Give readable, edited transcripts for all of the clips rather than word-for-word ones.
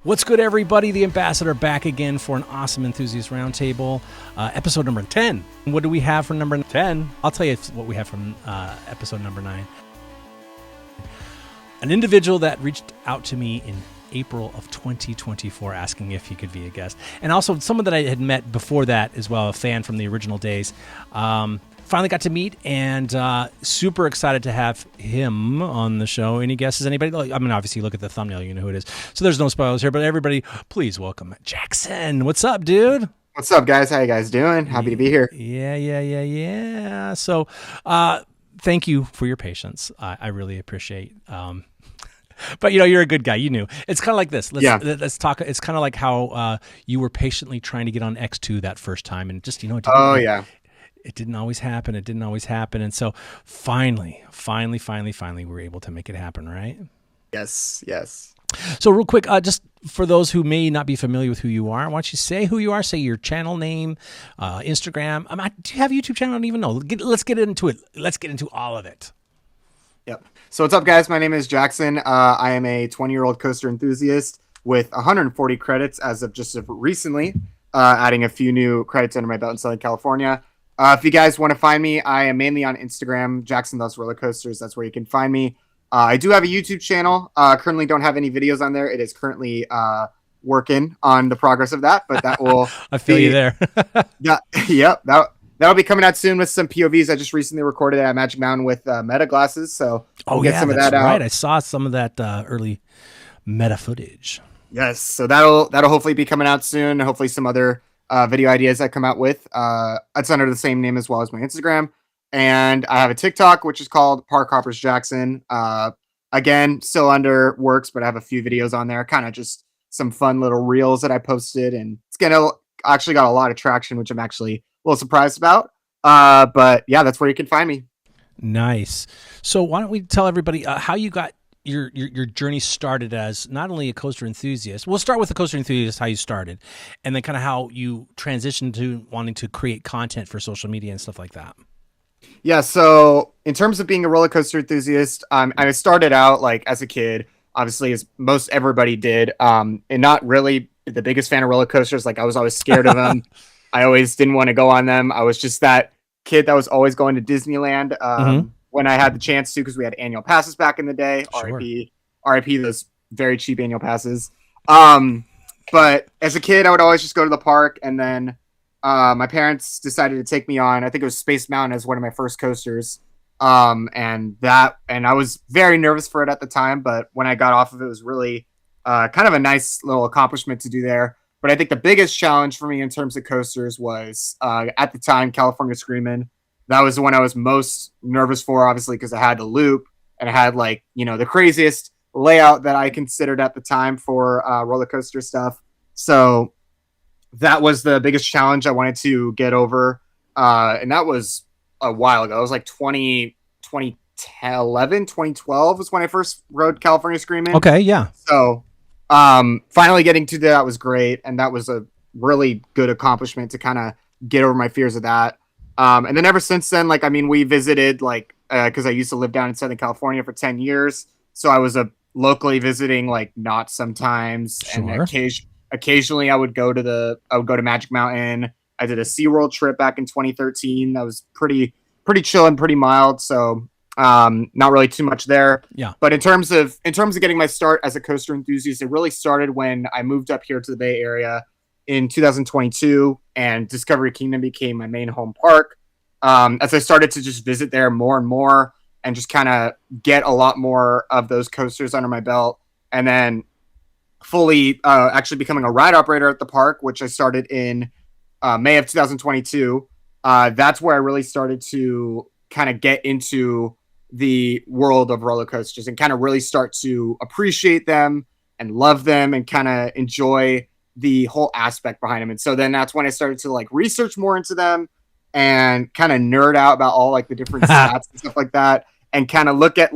What's good, everybody? The Ambassador back again for an awesome Enthusiast Roundtable, episode number 10. What do we have for number 10? I'll tell you what we have from episode number 9. An individual that reached out to me in April of 2024 asking if he could be a guest. And also someone that I had met before that as well, a fan from the original days. Finally got to meet and super excited to have him on the show. Any guesses? Anybody? I mean, obviously, look at the thumbnail. You know who it is. So there's no spoilers here, but everybody, please welcome Jackson. What's up, dude? What's up, guys? How you guys doing? Happy to be here. Yeah. So thank you for your patience. I really appreciate but, you know, you're a good guy. You knew. It's kind of like this. Let's talk. It's kind of like how you were patiently trying to get on X2 that first time and just, you know. It didn't always happen. And so finally, we were able to make it happen, right? Yes. So real quick, just for those who may not be familiar with who you are, why don't you say who you are, say your channel name, Instagram. Do you have a YouTube channel? I don't even know. Let's get into it. Let's get into all of it. Yep. So what's up, guys? My name is Jackson. I am a 20-year-old coaster enthusiast with 140 credits as of just recently, adding a few new credits under my belt in Southern California. If you guys want to find me, I am mainly on Instagram, JacksonLovesRollerCoasters. That's where you can find me. I do have a YouTube channel. Currently don't have any videos on there. It is currently working on the progress of that, but that will I feel you there. Yep. That'll be coming out soon with some POVs. I just recently recorded at Magic Mountain with meta glasses, so we'll get some of that out. I saw some of that early meta footage. Yes, so that'll hopefully be coming out soon. Hopefully some other video ideas I come out with. It's under the same name as well as my Instagram. And I have a TikTok, which is called Park Hoppers Jackson. Again, still under works, but I have a few videos on there, kind of just some fun little reels that I posted. And it's actually got a lot of traction, which I'm actually a little surprised about. But yeah, that's where you can find me. Nice. So why don't we tell everybody how you got your journey started as not only a coaster enthusiast. We'll start with the coaster enthusiast, how you started, and then kind of how you transitioned to wanting to create content for social media and stuff like that. Yeah, so in terms of being a roller coaster enthusiast, I started out like as a kid, obviously as most everybody did, and not really the biggest fan of roller coasters. Like I was always scared of them. I always didn't want to go on them. I was just that kid that was always going to Disneyland. When I had the chance to, because we had annual passes back in the day. Sure. RIP those very cheap annual passes. But as a kid, I would always just go to the park, and then my parents decided to take me on, I think it was Space Mountain as one of my first coasters. And I was very nervous for it at the time, but when I got off of it, it was really kind of a nice little accomplishment to do there. But I think the biggest challenge for me in terms of coasters was at the time, California Screamin'. That was the one I was most nervous for, obviously, because I had the loop and I had the craziest layout that I considered at the time for roller coaster stuff. So that was the biggest challenge I wanted to get over. And that was a while ago. It was like 2011, 2012 was when I first rode California Screamin'. Okay, yeah. So finally getting to that was great. And that was a really good accomplishment to kind of get over my fears of that. And then ever since then, we visited because I used to live down in Southern California for 10 years. So I was locally visiting not sometimes. Sure. And occasionally I would go to Magic Mountain. I did a SeaWorld trip back in 2013. That was pretty chill and pretty mild. So not really too much there. Yeah. But in terms of getting my start as a coaster enthusiast, it really started when I moved up here to the Bay Area in 2022, and Discovery Kingdom became my main home park. As I started to just visit there more and more and just kind of get a lot more of those coasters under my belt, and then fully actually becoming a ride operator at the park, which I started in May of 2022. That's where I really started to kind of get into the world of roller coasters and kind of really start to appreciate them and love them and kind of enjoy the whole aspect behind them. And so then that's when I started to research more into them and kind of nerd out about all the different stats and stuff like that, and kind of look at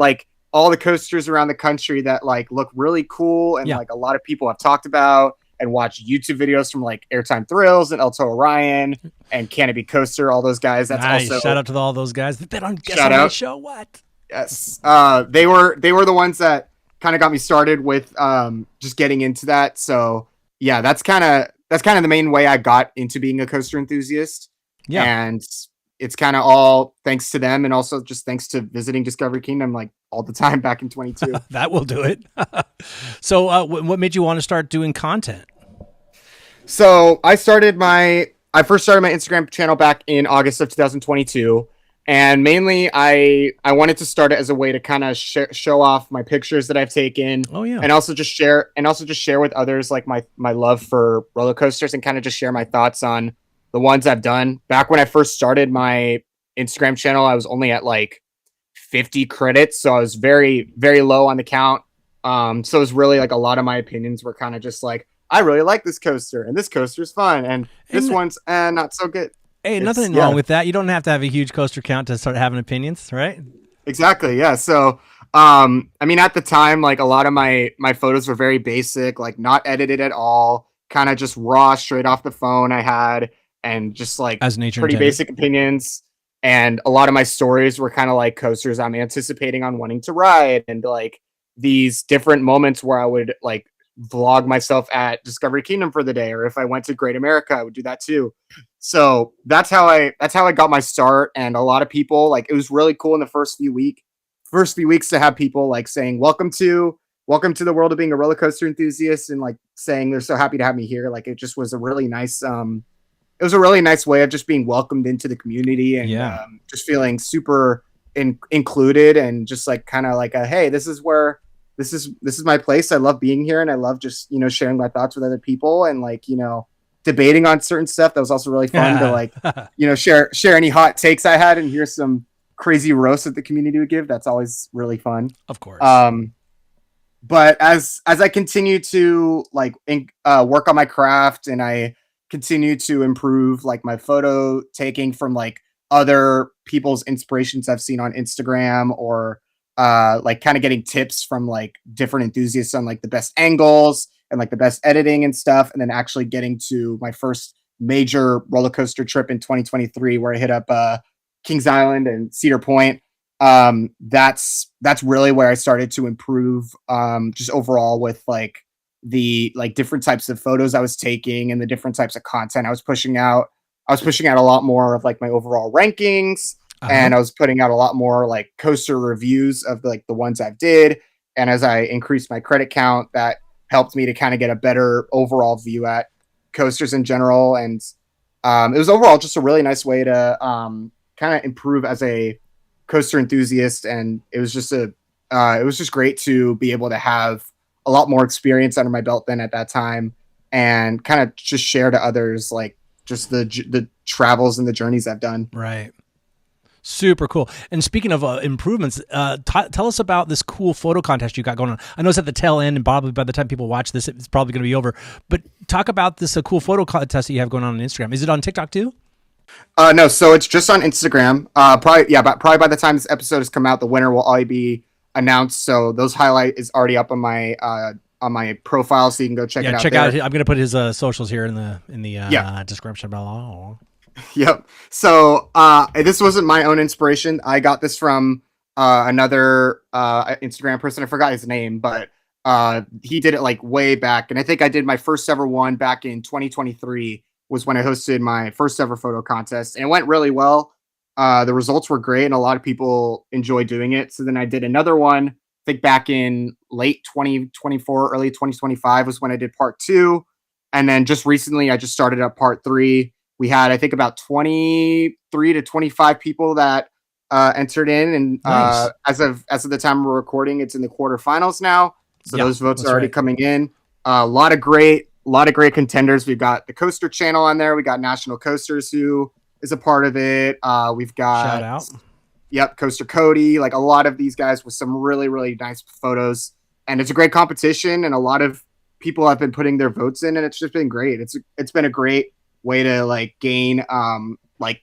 all the coasters around the country that look really cool and a lot of people have talked about, and watch YouTube videos from Airtime Thrills and El Toro Ryan and Canopy Coaster, all those guys. That's nice. Also shout out to all those guys. They've been on the show. What? Yes. They were the ones that kind of got me started with just getting into that. So yeah, that's kind of the main way I got into being a coaster enthusiast. Yeah. And it's kind of all thanks to them, and also just thanks to visiting Discovery Kingdom like all the time back in 22. That will do it. So what made you want to start doing content? So I first started my Instagram channel back in August of 2022. And mainly I wanted to start it as a way to kind of show off my pictures that I've taken. Oh yeah. And also just share with others like my love for roller coasters, and kind of just share my thoughts on the ones I've done. Back when I first started my Instagram channel, I was only at like 50 credits, so I was very, very low on the count. So it was really like a lot of my opinions were kind of just like, I really like this coaster, and this coaster's fun, and this one's not so good. Hey, nothing wrong with that. You don't have to have a huge coaster count to start having opinions, right? Exactly. Yeah. So, I mean, at the time, like a lot of my photos were very basic, like not edited at all, kind of just raw, straight off the phone I had, and just like as nature pretty intended. Basic opinions. And a lot of my stories were kind of like coasters I'm anticipating on wanting to ride, and like these different moments where I would like vlog myself at Discovery Kingdom for the day, or if I went to Great America, I would do that too. So that's how I got my start. And a lot of people, like, it was really cool in the first few weeks to have people like saying welcome to the world of being a roller coaster enthusiast, and like saying they're so happy to have me here. Like, it just was a really nice way of just being welcomed into the community, and just feeling super included, and just like kind of like hey, this is my place. I love being here, and I love just, sharing my thoughts with other people, and like, debating on certain stuff. That was also really fun to like, share any hot takes I had, and hear some crazy roasts that the community would give. That's always really fun. Of course. But as I continue to like work on my craft, and I continue to improve like my photo taking from like other people's inspirations I've seen on Instagram, or like kind of getting tips from like different enthusiasts on like the best angles and like the best editing and stuff, and then actually getting to my first major roller coaster trip in 2023, where I hit up Kings Island and Cedar Point. That's really where I started to improve, just overall with like the like different types of photos I was taking, and the different types of content I was pushing out. I was pushing out a lot more of like my overall rankings, and I was putting out a lot more like coaster reviews of like the ones I've did. And as I increased my credit count, that helped me to kind of get a better overall view at coasters in general. And it was overall just a really nice way to kind of improve as a coaster enthusiast. And it was just great to be able to have a lot more experience under my belt than at that time, and kind of just share to others like just the travels and the journeys I've done. Right. Super cool. And speaking of improvements, tell us about this cool photo contest you got going on. I know it's at the tail end, and probably by the time people watch this, it's probably going to be over. But talk about this cool photo contest that you have going on Instagram. Is it on TikTok too? No, so it's just on Instagram. Probably by the time this episode has come out, the winner will already be announced. So those highlight is already up on my profile, so you can go check it out. Check out. I'm going to put his socials here in the description below. Yep. So this wasn't my own inspiration. I got this from another Instagram person. I forgot his name, but he did it like way back. And I think I did my first ever one back in 2023 was when I hosted my first ever photo contest. And it went really well. The results were great, and a lot of people enjoyed doing it. So then I did another one, I think back in late 2024, early 2025 was when I did part 2. And then just recently, I just started up part 3. We had, I think, about 23 to 25 people that entered in, and nice. As of the time we're recording, it's in the quarterfinals now. So those votes are already coming in. A lot of great contenders. We've got the Coaster Channel on there. We got National Coasters, who is a part of it. We've got shout out. Yep, Coaster Cody. Like a lot of these guys with some really, really nice photos, and it's a great competition. And a lot of people have been putting their votes in, and it's just been great. It's been a great way to like gain like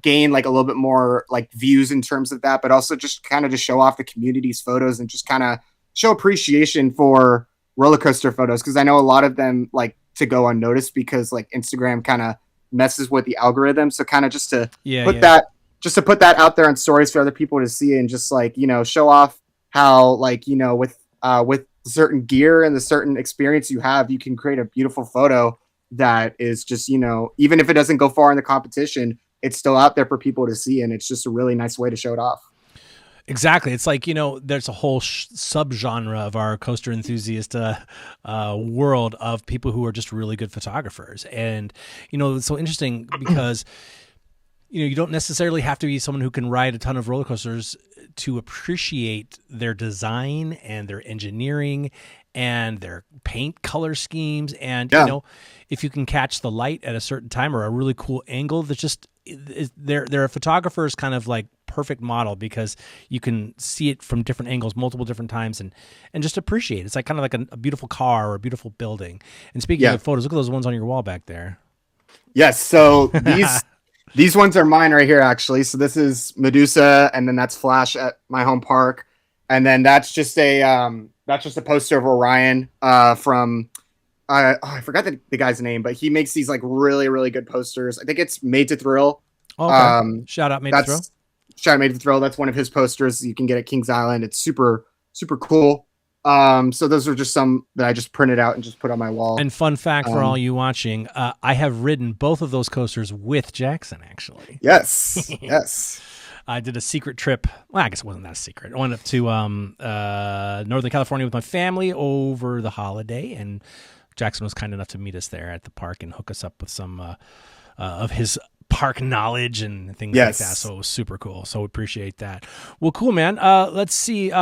a little bit more like views in terms of that, but also just kind of to show off the community's photos, and just kind of show appreciation for roller coaster photos, because I know a lot of them like to go unnoticed because like Instagram kind of messes with the algorithm. So kind of just to put that out there on stories for other people to see, and just like, show off how like, with with certain gear and the certain experience you have, you can create a beautiful photo that is just, even if it doesn't go far in the competition, it's still out there for people to see. And it's just a really nice way to show it off. Exactly. It's like, there's a whole subgenre of our coaster enthusiast world of people who are just really good photographers. And, it's so interesting because, you don't necessarily have to be someone who can ride a ton of roller coasters to appreciate their design and their engineering and their paint color schemes. And, if you can catch the light at a certain time or a really cool angle, there's just, they're a photographer's kind of like perfect model because you can see it from different angles, multiple different times, and just appreciate it. It's like kind of like a beautiful car or a beautiful building. And speaking of photos, look at those ones on your wall back there. Yes. So these ones are mine right here, actually. So this is Medusa, and then that's Flash at my home park, and then that's just a poster of Orion from I forgot the guy's name, but he makes these like really, really good posters. I think it's Made to Thrill. Okay. Shout out Made to Thrill. Shout out Made to Thrill. That's one of his posters you can get at Kings Island. It's super, super cool. So those are just some that I just printed out and just put on my wall. And fun fact for all you watching, I have ridden both of those coasters with Jackson, actually. Yes. Yes. I did a secret trip. Well, I guess it wasn't that secret. I went up to Northern California with my family over the holiday, and Jackson was kind enough to meet us there at the park and hook us up with some of his park knowledge and things like that. So it was super cool. So appreciate that. Well, cool, man. Let's see.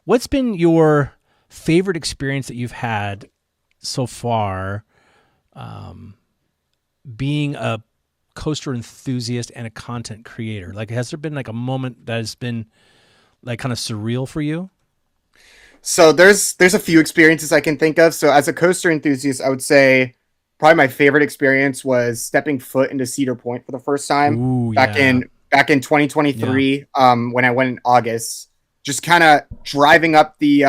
What's been your favorite experience that you've had so far being a coaster enthusiast and a content creator? Like, has there been like a moment that has been like kind of surreal for you? So there's a few experiences I can think of. So as a coaster enthusiast, I would say probably my favorite experience was stepping foot into Cedar Point for the first time back in 2023. When I went in August, just kind of driving up the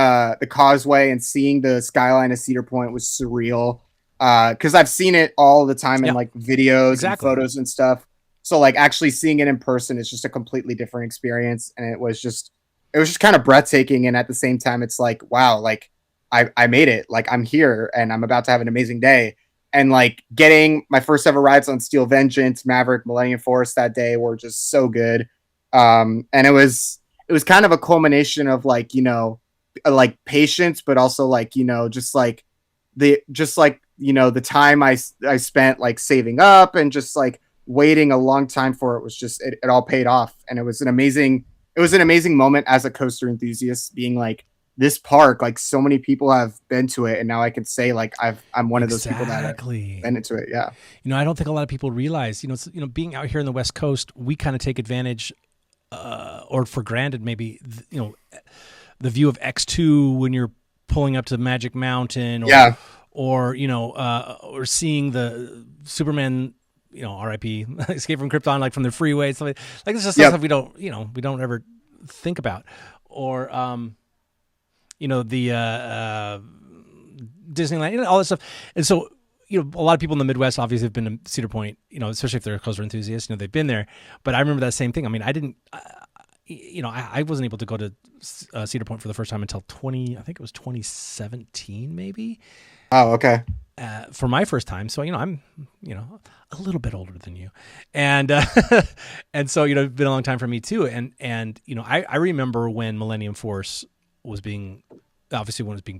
causeway and seeing the skyline of Cedar Point was surreal. Because I've seen it all the time in like videos and photos and stuff. So like actually seeing it in person is just a completely different experience, and it was just kind of breathtaking. And at the same time, it's like, wow, like I made it. Like I'm here and I'm about to have an amazing day. And like getting my first ever rides on Steel Vengeance, Maverick, Millennium Force that day were just so good. And it was kind of a culmination of like, like patience, but also like, the time I spent like saving up and just like waiting a long time for it was just, it all paid off. And it was an amazing moment as a coaster enthusiast, being like, this park, like so many people have been to it, and now I can say like I'm one of those people that have been into it. Yeah. I don't think a lot of people realize, being out here in the West Coast, we kind of take advantage or for granted maybe, the view of X2 when you're pulling up to Magic Mountain or seeing the Superman, RIP, Escape from Krypton, like from the freeway. Like it's just stuff we don't ever think about. Or, the Disneyland, all that stuff. And so, a lot of people in the Midwest obviously have been to Cedar Point, especially if they're a coaster enthusiast, they've been there. But I remember that same thing. I mean, I didn't, I wasn't able to go to Cedar Point for the first time until 2017, maybe. Oh, okay. For my first time. So, I'm, a little bit older than you. And, and so, it's been a long time for me too. And, I remember when Millennium Force was being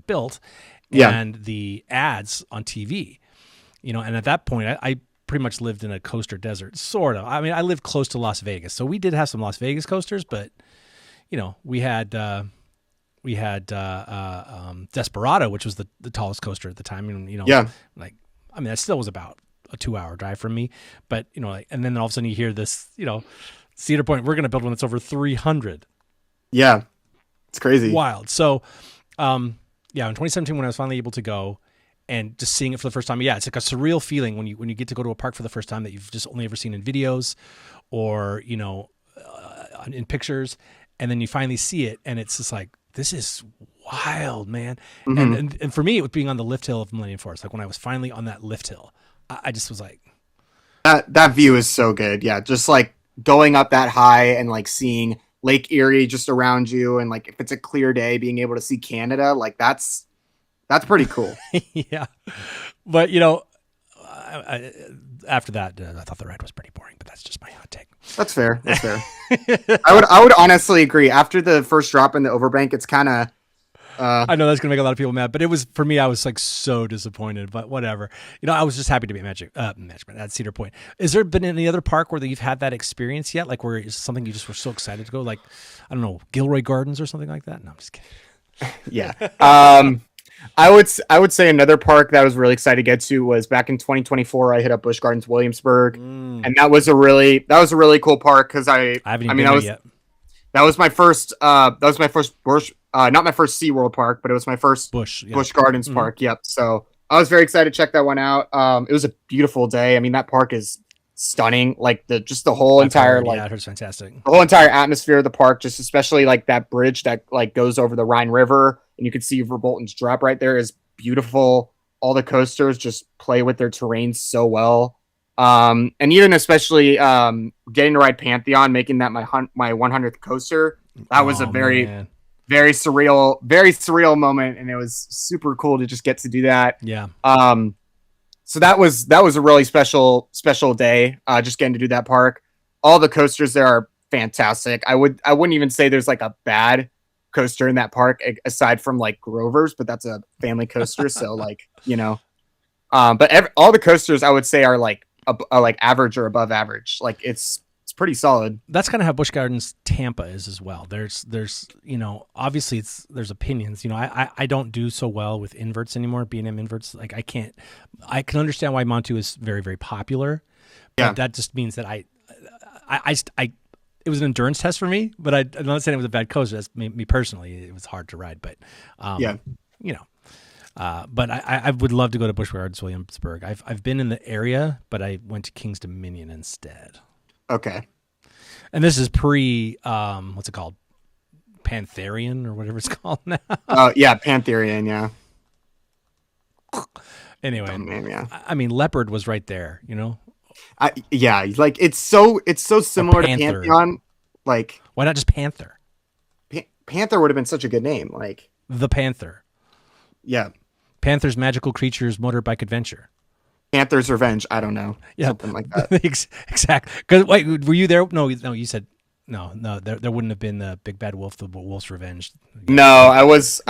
built and the ads on TV, and at that point I pretty much lived in a coaster desert, sort of. I mean, I lived close to Las Vegas, so we did have some Las Vegas coasters, but we had Desperado, which was the tallest coaster at the time. And, that still was about a 2-hour drive from me, but and then all of a sudden you hear this, Cedar Point, we're going to build one that's over 300. Yeah. It's crazy. Wild. So, in 2017, when I was finally able to go and just seeing it for the first time, it's like a surreal feeling when you get to go to a park for the first time that you've just only ever seen in videos or, in pictures. And then you finally see it and it's just like, this is wild, man. Mm-hmm. And for me, it was being on the lift hill of Millennium Force. Like when I was finally on that lift hill, I just was like, that view is so good. Yeah. Just like going up that high and like seeing Lake Erie just around you, and like if it's a clear day, being able to see Canada, like that's pretty cool. Yeah, but after that, I thought the ride was pretty boring. But that's just my hot take. That's fair. That's fair. I would honestly agree. After the first drop in the overbank, it's kind of. I know that's gonna make a lot of people mad, but it was for me. I was like so disappointed, but whatever. I was just happy to be at Cedar Point. Has there been any other park where you've had that experience yet? Like where it's something you just were so excited to go? Like I don't know, Gilroy Gardens or something like that. No, I'm just kidding. Yeah. I would say another park that I was really excited to get to was back in 2024. I hit up Busch Gardens Williamsburg, and that was a really cool park because I haven't even been there yet. That was my first. Not my first SeaWorld park, but it was my first Busch Gardens park. Yep. So I was very excited to check that one out. It was a beautiful day. I mean, that park is stunning. Like the whole entire I heard it's fantastic. The whole entire atmosphere of the park, just especially like that bridge that like goes over the Rhine River, and you can see Verbolten's Drop right there is beautiful. All the coasters just play with their terrain so well. And even especially getting to ride Pantheon, making that my 100th coaster, that was a very surreal moment, and it was super cool to just get to do that. Yeah. So that was a really special day, just getting to do that park. All the coasters there are fantastic. I wouldn't even say there's like a bad coaster in that park aside from like Grover's, but that's a family coaster, so like but all the coasters I would say are like average or above average. Like it's pretty solid. That's kind of how Busch Gardens Tampa is as well. There's obviously there's opinions. I don't do so well with inverts anymore, B&M inverts. Like I can understand why Montu is very, very popular, but that just means that I it was an endurance test for me, but I'm not saying it was a bad coaster. That's me personally. It was hard to ride, but but I would love to go to Busch Gardens Williamsburg. I've been in the area, but I went to King's Dominion instead. Okay. And this is pre what's it called? Pantherian or whatever it's called now. Oh yeah, Pantherian, yeah. Anyway, name, yeah. I mean Leopard was right there, like it's so similar to Pantheon. Like why not just Panther? Panther would have been such a good name, like the Panther. Yeah. Panther's Magical Creatures Motorbike Adventure. Panther's Revenge. I don't know. Yeah. Something like that. Exactly. Because wait, were you there? No, you said no. There wouldn't have been the Big Bad Wolf, the Wolf's Revenge. No, I was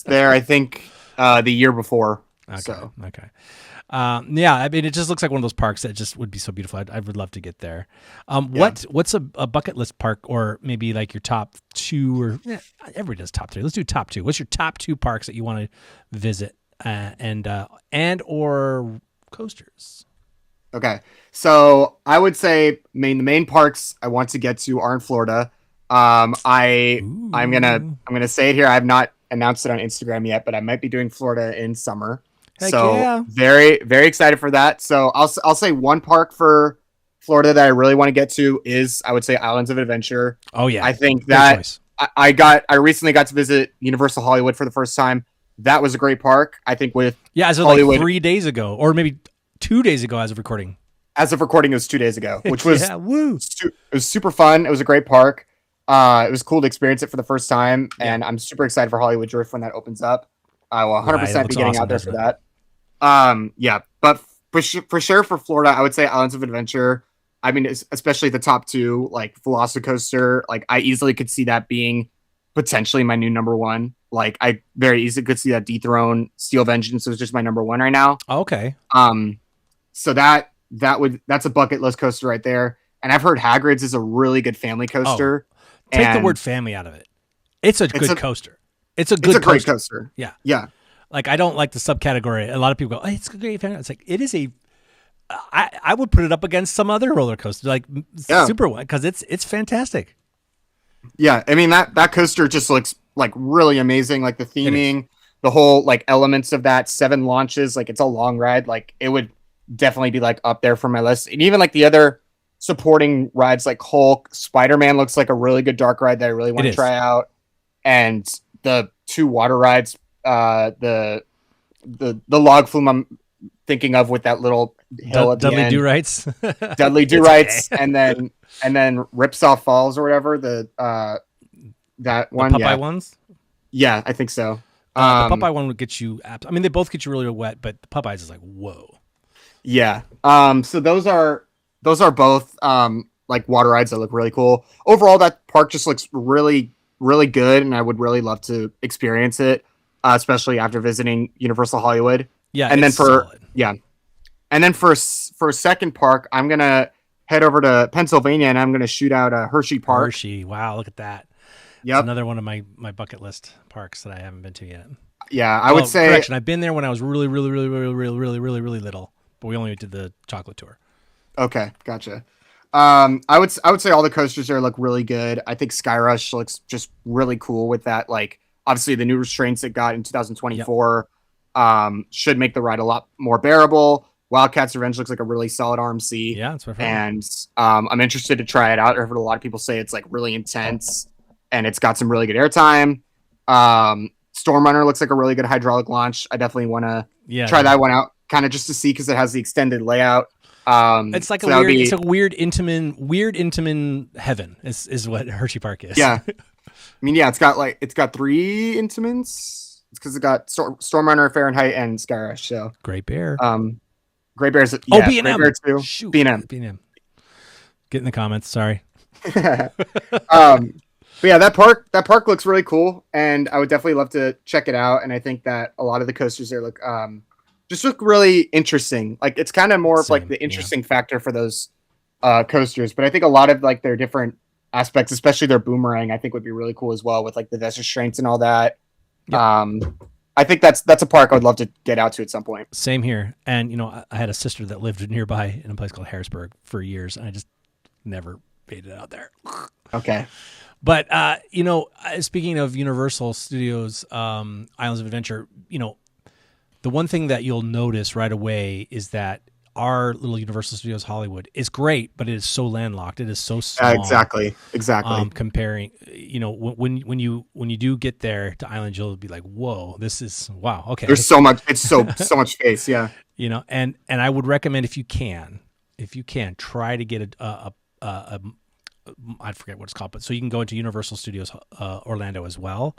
there. I think the year before. Okay. So. Okay. Yeah, I mean, it just looks like one of those parks that just would be so beautiful. I would love to get there. What's a bucket list park, or maybe like your top two, or everybody does top three. Let's do top two. What's your top two parks that you want to visit and or coasters? Okay, so I would say the main parks I want to get to are in Florida. I'm gonna say it here. I have not announced it on Instagram yet, but I might be doing Florida in summer. Heck so yeah. very, very excited for that. So I'll say one park for Florida that I really want to get to is, I would say, Islands of Adventure. Oh yeah. I think that I recently got to visit Universal Hollywood for the first time. That was a great park. I think with as of Hollywood, like 3 days ago, or maybe 2 days ago as of recording. As of recording, it was 2 days ago, which was it was super fun. It was a great park. It was cool to experience it for the first time, and I'm super excited for Hollywood Drift when that opens up. I will 100% be getting out there for that. But for sure for Florida, I would say Islands of Adventure. I mean, especially the top two, like Velocicoaster, like I easily could see that being potentially my new number one. Like I very easily could see that dethrone Steel Vengeance is just my number one right now. Okay. So that's a bucket list coaster right there. And I've heard Hagrid's is a really good family coaster. Take the word family out of it. It's a good coaster. It's a great coaster. Yeah. Yeah. Like I don't like the subcategory. A lot of people go, "Oh, it's a great family." It's like it is a. I would put it up against some other roller coaster, like Super One, because it's fantastic. Yeah, I mean that coaster just looks like really amazing. Like the theming, the whole like elements of that 7 launches. Like it's a long ride. Like it would definitely be like up there for my list. And even like the other supporting rides, like Hulk, Spider-Man looks like a really good dark ride that I really want to try out. And the 2 water rides, the log flume I'm thinking of with that little hill at the Dudley end. Do-Rights. Dudley Do-Rights, and then Ripsaw Falls or whatever that one. Popeye ones. Yeah, I think so. The Popeye one would get you. I mean, they both get you really wet, but the Popeyes is like whoa. Yeah. So those are both like water rides that look really cool. Overall, that park just looks really, really good, and I would really love to experience it, especially after visiting Universal Hollywood. Yeah, and then solid. And then for a second park, I'm gonna head over to Pennsylvania, and I'm gonna shoot out Hershey Park. Hershey, wow, look at that. Yep. It's another one of my bucket list parks that I haven't been to yet. Yeah, I would say. Correction, I've been there when I was really, really, really, really, really, really, really, really little, but we only did the chocolate tour. Okay, gotcha. I would say all the coasters there look really good. I think Sky Rush looks just really cool with that. Like, obviously, the new restraints it got in 2024 should make the ride a lot more bearable. Wildcats Revenge looks like a really solid RMC. Yeah, that's my favorite. And I'm interested to try it out. I've heard a lot of people say it's like really intense, and it's got some really good airtime. Storm Runner looks like a really good hydraulic launch. I definitely want to try that one out, kind of just to see because it has the extended layout. It's like it's a weird Intamin heaven is what Hershey Park is. Yeah. I mean, yeah, it's got 3 Intamins. It's because it got Storm Runner, Fahrenheit, and Sky Rush. So Great Bear. Great Bear's B&M. Great Bear too. Shoot. B&M. Get in the comments. Sorry. But yeah, that park looks really cool, and I would definitely love to check it out. And I think that a lot of the coasters there look really interesting. Like, it's kind of more of like the interesting factor for those coasters. But I think a lot of like their different aspects, especially their boomerang, I think would be really cool as well with like the vest restraints and all that. Yep. I think that's a park I would love to get out to at some point. Same here. And I had a sister that lived nearby in a place called Harrisburg for years, and I just never made it out there. Okay. But speaking of Universal Studios Islands of Adventure, the one thing that you'll notice right away is that our little Universal Studios Hollywood is great, but it is so landlocked. It is so small. Exactly. Comparing, when you do get there to Island, you'll be like, "Whoa, this is wow." Okay, there's so much. It's so much space. Yeah. And I would recommend if you can, try to get a I forget what it's called, but so you can go into Universal Studios Orlando as well.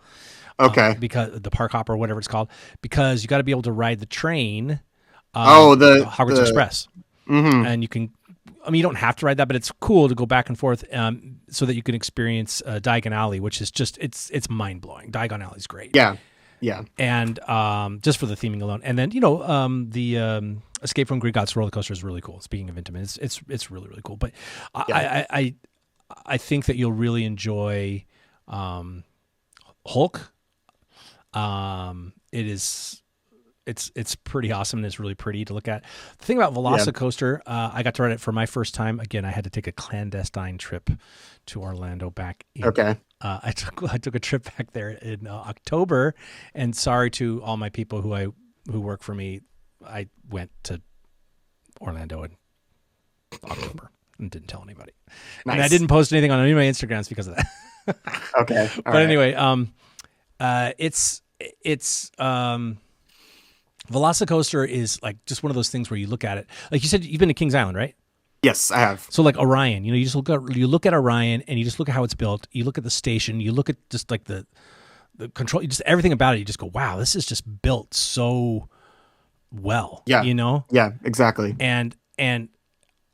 Okay. Because the Park Hopper, whatever it's called, because you got to be able to ride the train. The Hogwarts Express. Mm-hmm. And you don't have to ride that, but it's cool to go back and forth so that you can experience Diagon Alley, which is just, it's mind blowing. Diagon Alley is great. Yeah. Yeah. And just for the theming alone. And then, the Escape from Gringotts roller coaster is really cool. Speaking of intimate, it's really, really cool. But I think that you'll really enjoy Hulk. It's pretty awesome, and it's really pretty to look at. The thing about Velocicoaster, I got to ride it for my first time. Again, I had to take a clandestine trip to Orlando back in. Okay. I took a trip back there in October, and sorry to all my people who work for me, I went to Orlando in October and didn't tell anybody. Nice. And I didn't post anything on any of my Instagrams because of that. Okay. But anyway, Velocicoaster is like just one of those things where you look at it. Like you said, you've been to Kings Island, right? Yes, I have. So like Orion, you just look at Orion, and you just look at how it's built. You look at the station. You look at just like the control, just everything about it. You just go, wow, this is just built so well. Yeah. Yeah, exactly. And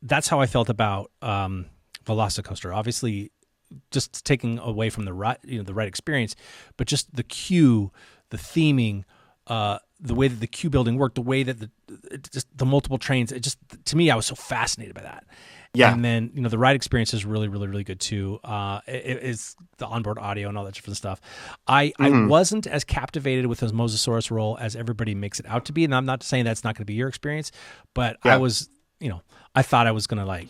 that's how I felt about Velocicoaster. Obviously, just taking away from the ride experience, but just the queue, the theming, the way that the queue building worked, the way that the multiple trains, it just, to me, I was so fascinated by that. Yeah. And then, the ride experience is really, really, really good too. It is the onboard audio and all that different stuff. I wasn't as captivated with his Mosasaurus roll as everybody makes it out to be. And I'm not saying that's not going to be your experience, but I was, I thought I was going to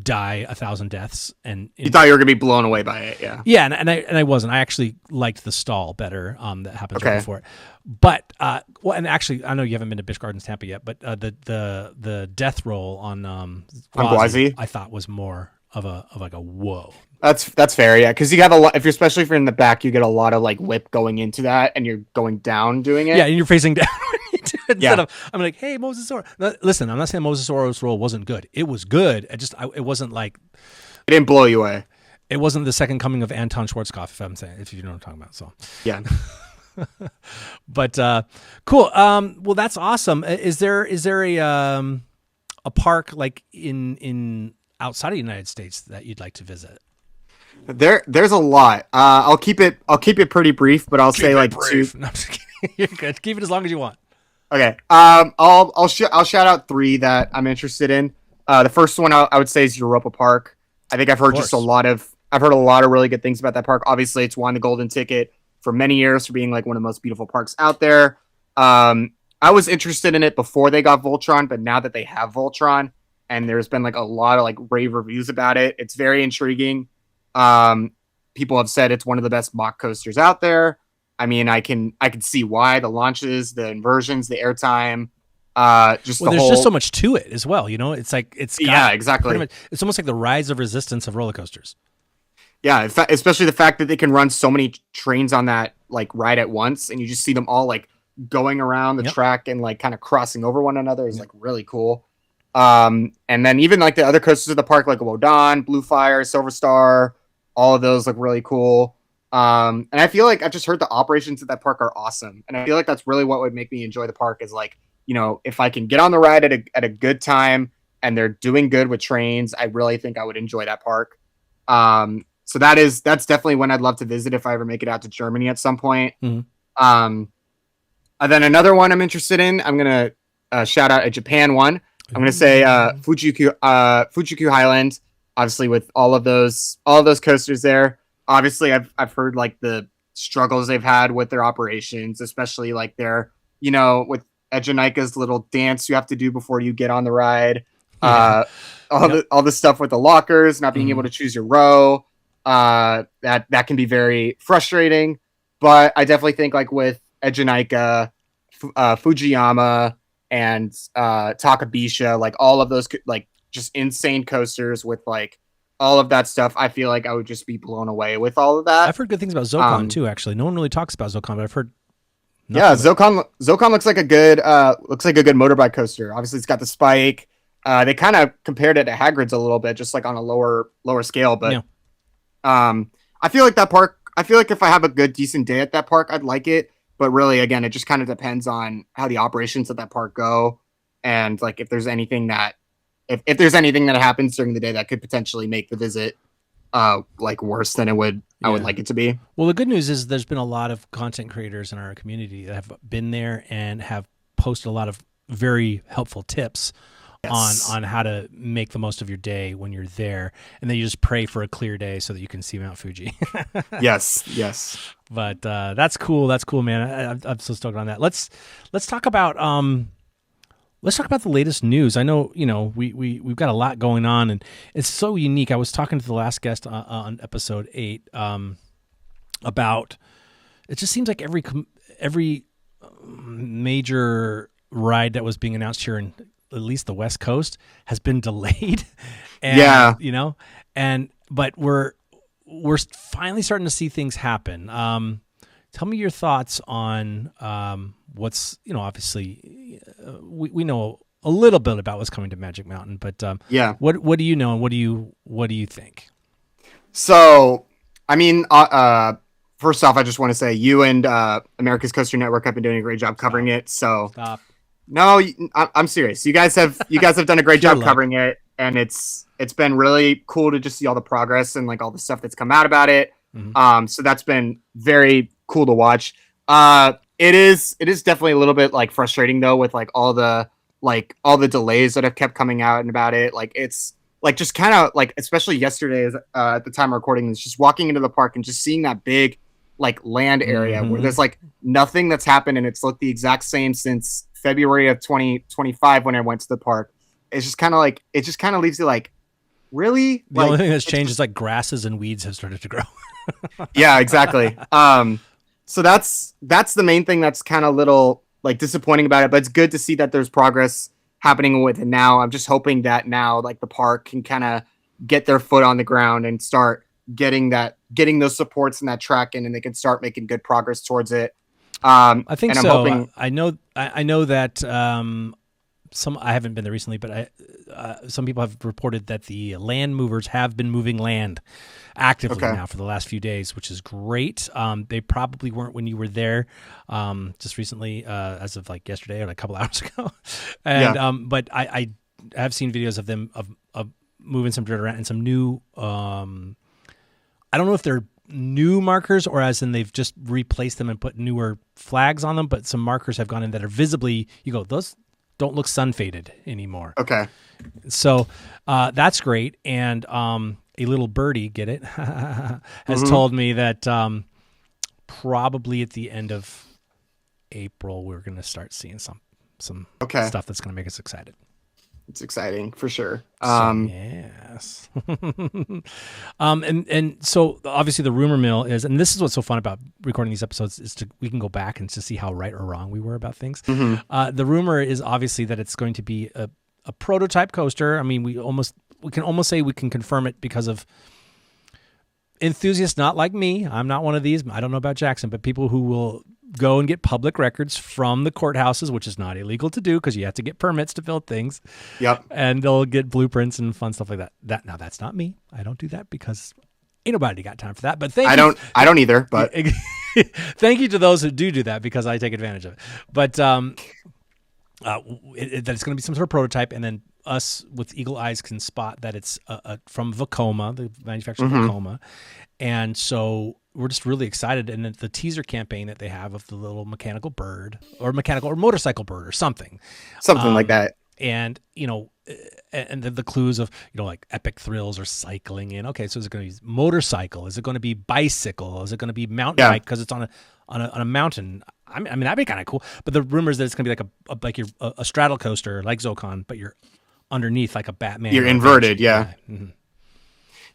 die 1,000 deaths, and you thought you were gonna be blown away by it. And I wasn't. I actually liked the stall better that happened right before it. But and actually, I know you haven't been to Busch Gardens Tampa yet, but the death roll on Gwazi, I thought was more of like a whoa. That's fair, yeah, because you have a lot. Especially if you're in the back, you get a lot of like whip going into that, and you're going down doing it. Yeah, and you're facing down when you do Instead of, I'm like, hey, Mosasaurus. Listen, I'm not saying Mosasaurus roll wasn't good. It was good. It wasn't like, it didn't blow you away. It wasn't the second coming of Anton Schwarzkopf, if you know what I'm talking about. So yeah. But cool. Well, that's awesome. Is there a park like in outside of the United States that you'd like to visit? There's a lot. I'll keep it pretty brief, but I'll say like two. No, I'm just kidding. You're good. Keep it as long as you want. Okay. I'll shout out three that I'm interested in. The first one I would say is Europa Park. I think I've heard a lot of really good things about that park. Obviously, it's won the Golden Ticket for many years for being like one of the most beautiful parks out there. I was interested in it before they got Voltron, but now that they have Voltron and there's been like a lot of like rave reviews about it, it's very intriguing. People have said it's one of the best mock coasters out there. I mean, I can see why. The launches, the inversions, the airtime, there's just so much to it as well. You know, it's like exactly. It's almost like the rise of resistance of roller coasters. Yeah, especially the fact that they can run so many trains on that like ride at once, and you just see them all like going around the track and like kind of crossing over one another is like really cool. And then even like the other coasters of the park, like Wodan, Blue Fire, Silver Star, all of those look really cool. And I feel like I've just heard the operations at that park are awesome, and I feel like that's really what would make me enjoy the park is like, you know, if I can get on the ride at a good time and they're doing good with trains, I really think I would enjoy that park. So that's definitely one I'd love to visit if I ever make it out to Germany at some point. Mm-hmm. And then another one I'm interested in, I'm going to shout out a Japan one. I'm going to say Fujiku Highland, obviously with all of those coasters there. Obviously, I've heard like the struggles they've had with their operations, especially like their, you know, with Ejinaika's little dance you have to do before you get on the ride. All the stuff with the lockers, not being able to choose your row. That can be very frustrating. But I definitely think like with Ejinaika, Fujiyama, and Takabisha, like all of those like just insane coasters with like all of that stuff, I feel like I would just be blown away with all of that. I've heard good things about Zokon too. Actually, no one really talks about Zokon, but I've heard. Zokon looks like a good motorbike coaster. Obviously, it's got the spike. They kind of compared it to Hagrid's a little bit, just like on a lower scale. But I feel like that park. I feel like if I have a good, decent day at that park, I'd like it. But really, again, it just kind of depends on how the operations at that park go, and like if there's anything that happens during the day that could potentially make the visit like worse than I would like it to be. Well, the good news is there's been a lot of content creators in our community that have been there and have posted a lot of very helpful tips on how to make the most of your day when you're there, and then you just pray for a clear day so that you can see Mount Fuji. Yes. But that's cool, man. I'm so stoked on that. Let's talk about the latest news. I know, you know, we've got a lot going on, and it's so unique. I was talking to the last guest on episode 8 about. It just seems like every major ride that was being announced here in at least the West Coast has been delayed. And, you know, but we're finally starting to see things happen. Tell me your thoughts on what's, you know, obviously we know a little bit about what's coming to Magic Mountain, but what do you know and what do you think? So, I mean, first off, I just want to say you and America's Coaster Network have been doing a great job covering it. So no, I'm serious. You guys have done a great job covering it, and it's been really cool to just see all the progress and like all the stuff that's come out about it. Mm-hmm. So that's been very cool to watch. It is definitely a little bit like frustrating though with like all the delays that have kept coming out and about it. Like it's like just kind of like, especially yesterday at the time of recording this, just walking into the park and just seeing that big like land area where there's like nothing that's happened, and it's looked the exact same since February of 2025 when I went to the park. It's just kind of like, it just kind of leaves you like, really? The only thing that's changed is like grasses and weeds have started to grow. Yeah, exactly. So that's the main thing that's kind of little like disappointing about it, but it's good to see that there's progress happening with it now. I'm just hoping that now like the park can kind of get their foot on the ground and start getting those supports and that track in, and they can start making good progress towards it. I think and I'm so. hoping. I know that I haven't been there recently, but some people have reported that the land movers have been moving land actively Okay. now for the last few days, which is great. They probably weren't when you were there just recently, as of like yesterday or like a couple hours ago. And Yeah. but I have seen videos of them of moving some dirt around and some new. I don't know if they're new markers or as in they've just replaced them and put newer flags on them, but some markers have gone in that are visibly, you go, those don't look sun faded anymore. Okay. So that's great. And a little birdie, get it, has Mhm. told me that probably at the end of April, we're going to start seeing some Okay. stuff that's going to make us excited. It's exciting for sure. So, yes. And so obviously the rumor mill is, and this is what's so fun about recording these episodes is we can go back and to see how right or wrong we were about things. Mhm. The rumor is obviously that it's going to be a prototype coaster. I mean, we can almost say we can confirm it because of enthusiasts not like me. I'm not one of these. I don't know about Jackson, but people who will go and get public records from the courthouses, which is not illegal to do because you have to get permits to build things. Yep. And they'll get blueprints and fun stuff like that. Now that's not me. I don't do that because ain't nobody got time for that. But I don't either, but thank you to those who do that because I take advantage of it. But that it's going to be some sort of prototype, and then us with eagle eyes can spot that it's from Vekoma, the manufacturer of Vekoma, and so we're just really excited. And then the teaser campaign that they have of the little mechanical bird or motorcycle bird or something like that. And and the clues of like epic thrills or cycling in. Okay, so is it going to be motorcycle? Is it going to be bicycle? Is it going to be mountain bike because it's on a mountain? I mean that'd be kind of cool. But the rumors that it's going to be like a straddle coaster like Zocon, but you're underneath like a Batman. You're inverted, yeah. Mm-hmm.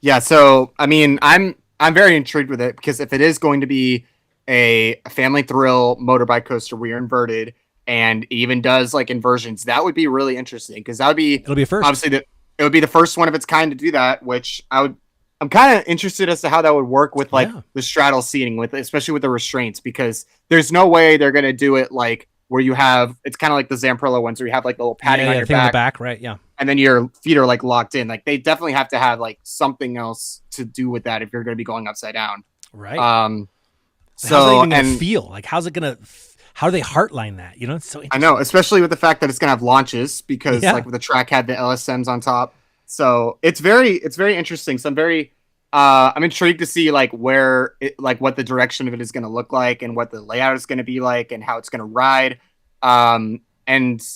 Yeah. So I mean, I'm very intrigued with it because if it is going to be a family thrill motorbike coaster, we are inverted. And it even does like inversions. That would be really interesting because it'll be a first. Obviously, it would be the first one of its kind to do that. Which I'm kind of interested as to how that would work with like the straddle seating, especially with the restraints, because there's no way they're gonna do it like where you have it's kind of like the Zamperla ones where you have like the little padding on your back, on the back, right? Yeah, and then your feet are like locked in. Like they definitely have to have like something else to do with that if you're gonna be going upside down, right? So how's it even gonna feel like? How's it gonna? How do they heartline that? It's so interesting. I know, especially with the fact that it's gonna have launches because like with the track had the LSMs on top. So it's very interesting. So I'm intrigued to see like what the direction of it is gonna look like and what the layout is gonna be like and how it's gonna ride. And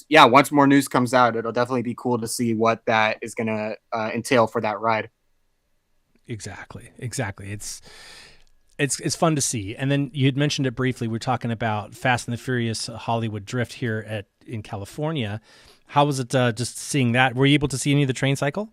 yeah, once more news comes out, it'll definitely be cool to see what that is gonna entail for that ride. Exactly. It's fun to see. And then you had mentioned it briefly. We're talking about Fast and the Furious Hollywood Drift here in California. How was it just seeing that? Were you able to see any of the train cycle?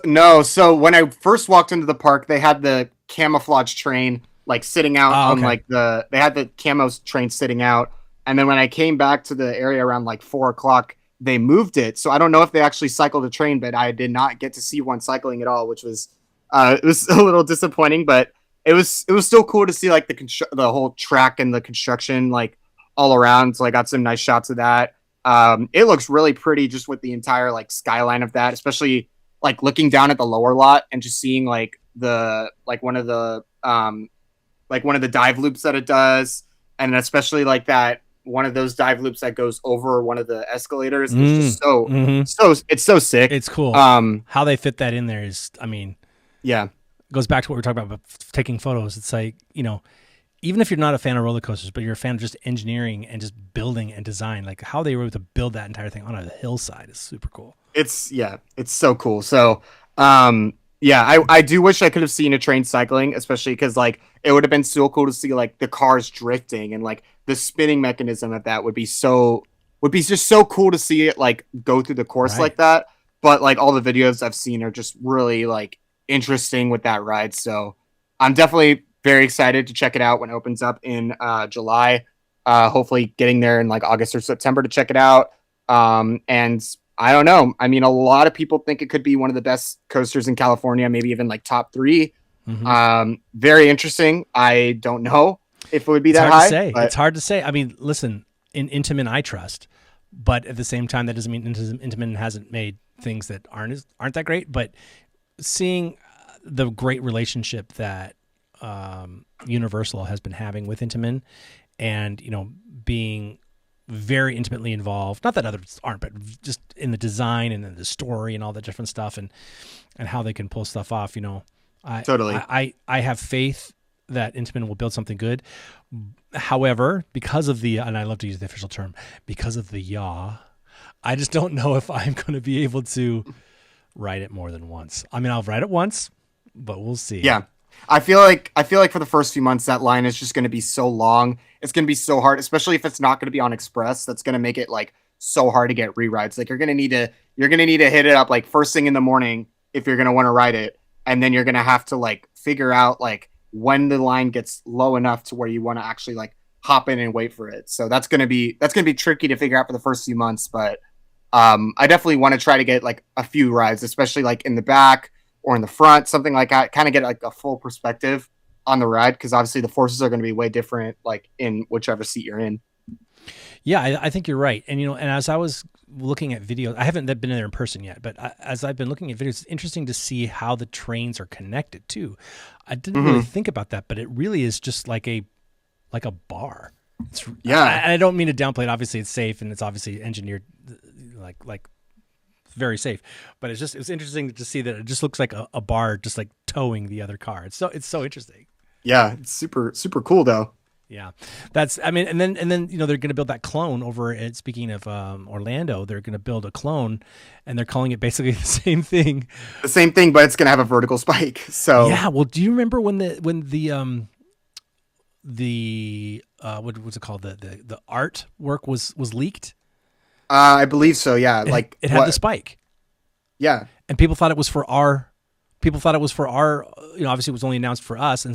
No. So when I first walked into the park, they had the camouflage train like sitting out on like they had the camo train sitting out. And then when I came back to the area around like 4:00, they moved it. So I don't know if they actually cycled a train, but I did not get to see one cycling at all, which was it was a little disappointing, but it was still cool to see like the whole track and the construction like all around. So I got some nice shots of that. It looks really pretty just with the entire like skyline of that, especially like looking down at the lower lot and just seeing like one of the dive loops that it does, and especially like that one of those dive loops that goes over one of the escalators. It's just so it's so sick. It's cool. How they fit that in there is, I mean, yeah. Goes back to what we were talking about taking photos. It's like, even if you're not a fan of roller coasters, but you're a fan of just engineering and just building and design, like how they were able to build that entire thing on a hillside is super cool. It's so cool. So, I do wish I could have seen a train cycling, especially because like it would have been so cool to see like the cars drifting and like the spinning mechanism of that would be just so cool to see it like go through the course like that. But like all the videos I've seen are just really like interesting with that ride. So I'm definitely very excited to check it out when it opens up in July. Hopefully getting there in like August or September to check it out. And I don't know. I mean, a lot of people think it could be one of the best coasters in California, maybe even like top 3. Very interesting. I don't know. if it would be It's that hard high. to say. But It's hard to say. I mean, listen, in Intamin I trust, but at the same time, that doesn't mean Intamin hasn't made things that aren't that great. But seeing the great relationship that Universal has been having with Intamin, and being very intimately involved, not that others aren't, but just in the design and in the story and all that different stuff, and how they can pull stuff off. Totally. I have faith that Intamin will build something good. However, because of and I love to use the official term, because of the yaw, I just don't know if I'm going to be able to ride it more than once. I mean, I'll ride it once, but we'll see. Yeah. I feel like for the first few months, that line is just going to be so long. It's going to be so hard, especially if it's not going to be on Express. That's going to make it like so hard to get re-rides. Like you're going to need to hit it up like first thing in the morning if you're going to want to ride it. And then you're going to have to like figure out like when the line gets low enough to where you want to actually like hop in and wait for it. So that's going to be tricky to figure out for the first few months. But I definitely want to try to get like a few rides, especially like in the back or in the front, something like that, kind of get like a full perspective on the ride. Cause obviously the forces are going to be way different, like in whichever seat you're in. Yeah, I think you're right. And, and as I was looking at videos, I haven't been there in person yet, but as I've been looking at videos, it's interesting to see how the trains are connected too. I didn't really think about that, but it really is just like a bar. I don't mean to downplay it. Obviously it's safe and it's obviously engineered like very safe, but it's interesting to see that it just looks like a bar, just like towing the other car. It's so interesting. Yeah. It's super, super cool though. Yeah, and then they're going to build that clone over at, speaking of Orlando, they're going to build a clone and they're calling it basically the same thing. The same thing, but it's going to have a vertical spike. So yeah. Well, do you remember when the what was it called? The artwork was leaked? I believe so. Yeah. Like it had the spike. Yeah. And people thought it was for our, obviously it was only announced for us. And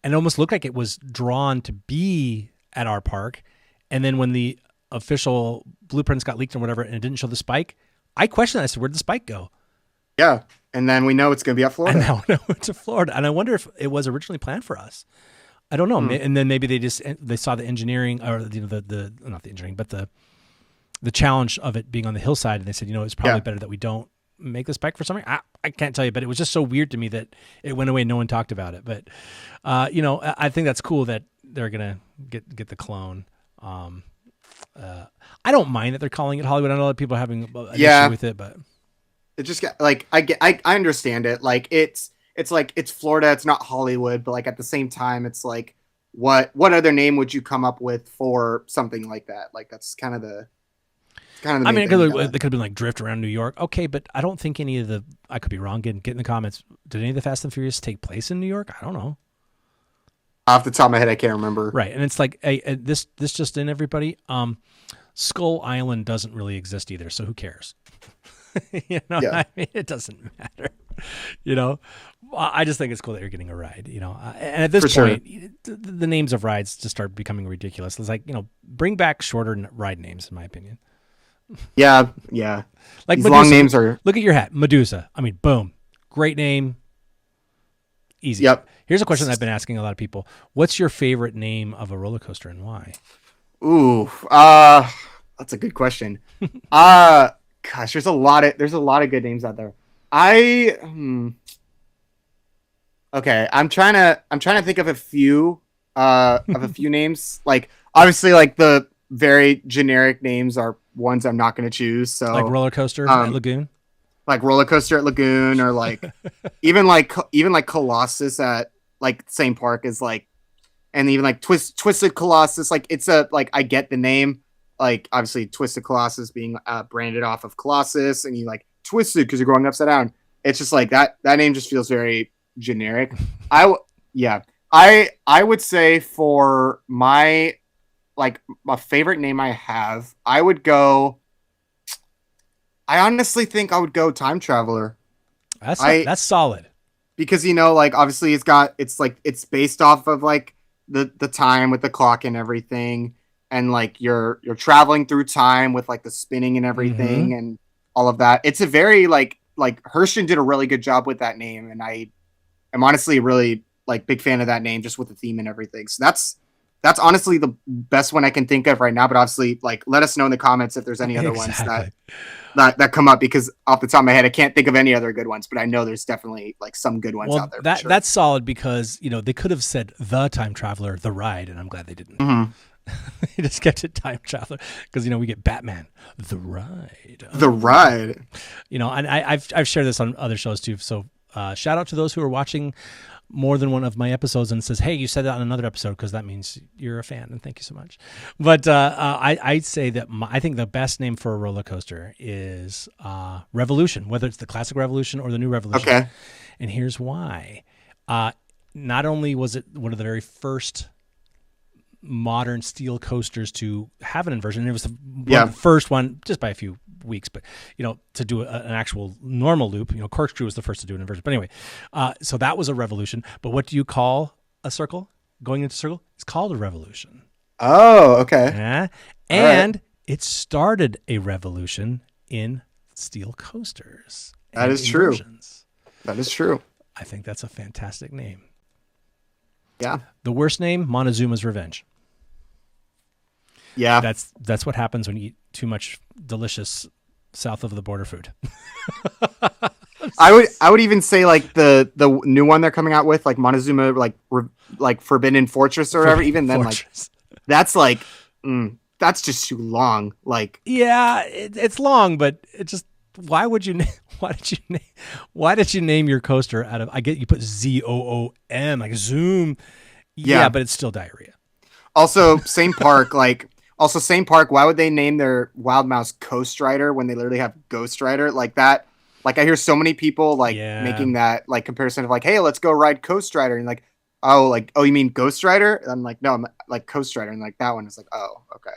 it almost looked like it was drawn to be at our park. And then when the official blueprints got leaked or whatever, and it didn't show the spike, I questioned that. I said, where'd the spike go? Yeah. And then we know it's going to be at Florida. And now we know it's at Florida. And I wonder if it was originally planned for us. I don't know. And then maybe they saw the engineering or the not the engineering, but the challenge of it being on the hillside. And they said, it's probably better that we don't make the spike for something. I can't tell you, but it was just so weird to me that it went away and no one talked about it. But, I think that's cool that they're going to get the clone. I don't mind that they're calling it Hollywood. I know a lot of people are having an issue with it, but it just got like, I understand it. Like it's like, it's Florida. It's not Hollywood, but like at the same time, it's like, what other name would you come up with for something like that? Like that's kind of the I mean, they could have been like drift around New York. Okay, but I don't think any of I could be wrong. Get in the comments. Did any of the Fast and Furious take place in New York? I don't know. Off the top of my head, I can't remember. Right. And it's like, this just in, everybody. Skull Island doesn't really exist either. So who cares? I mean, it doesn't matter. I just think it's cool that you're getting a ride, and at this point, the names of rides just start becoming ridiculous. It's like, bring back shorter ride names, in my opinion. Yeah. Like these Medusa, long names are. Look at your hat, Medusa. I mean, boom, great name, easy. Yep. Here's a question I've been asking a lot of people: what's your favorite name of a roller coaster and why? Ooh, that's a good question. Gosh, there's a lot of good names out there. Okay, I'm trying to think of a few names. Like obviously, like the very generic names are ones I'm not going to choose. So like roller coaster at Lagoon, like roller coaster at Lagoon, or like even like Colossus at like same park as like, and even like Twisted Colossus. Like it's I get the name. Like obviously Twisted Colossus being branded off of Colossus, and you like twisted because you're going upside down. It's just like that name just feels very generic. I would say for my favorite name I have, I honestly think I would go Time Traveler. That's solid. Because obviously it's based off of like the time with the clock and everything, and like you're traveling through time with like the spinning and everything and all of that. It's a very like Herschend did a really good job with that name, and I'm honestly really like big fan of that name just with the theme and everything. So That's honestly the best one I can think of right now. But obviously, like, let us know in the comments if there's any other ones that come up, because off the top of my head, I can't think of any other good ones, but I know there's definitely like some good ones out there. That's solid, because they could have said the Time Traveler, the ride, and I'm glad they didn't. You just get to Time Traveler, because we get Batman, the ride. The ride. And I've shared this on other shows too. So shout out to those who are watching more than one of my episodes and says, hey, you said that on another episode, because that means you're a fan, and thank you so much. But I'd say that I think the best name for a roller coaster is Revolution, whether it's the classic Revolution or the new Revolution. Okay. And here's why. Not only was it one of the very first modern steel coasters to have an inversion, it was the first one, just by a few weeks, but to do an actual normal loop. Corkscrew was the first to do an inversion, but anyway, so that was a revolution. But what do you call a circle going into a circle? It's called a revolution. Oh, okay. Yeah. And it started a revolution in steel coasters. That is true. That is true. I think that's a fantastic name. Yeah. The worst name, Montezuma's Revenge. Yeah. That's what happens when you eat too much delicious south of the border food. I would even say like the new one they're coming out with, like Montezuma, like Forbidden Fortress or whatever. Even then, Fortress. Like that's like that's just too long. Like, yeah, it's long, but it just why did you name your coaster out of? I get you put ZOOM like Zoom. Yeah, but it's still diarrhea. Also, same park, why would they name their Wild Mouse Coast Rider when they literally have Ghost Rider? Like that, like I hear so many people making that like comparison of like, hey, let's go ride Coast Rider, and like, oh, you mean Ghost Rider? And I'm like, no, I'm like Coast Rider, and like that one is like, oh, okay.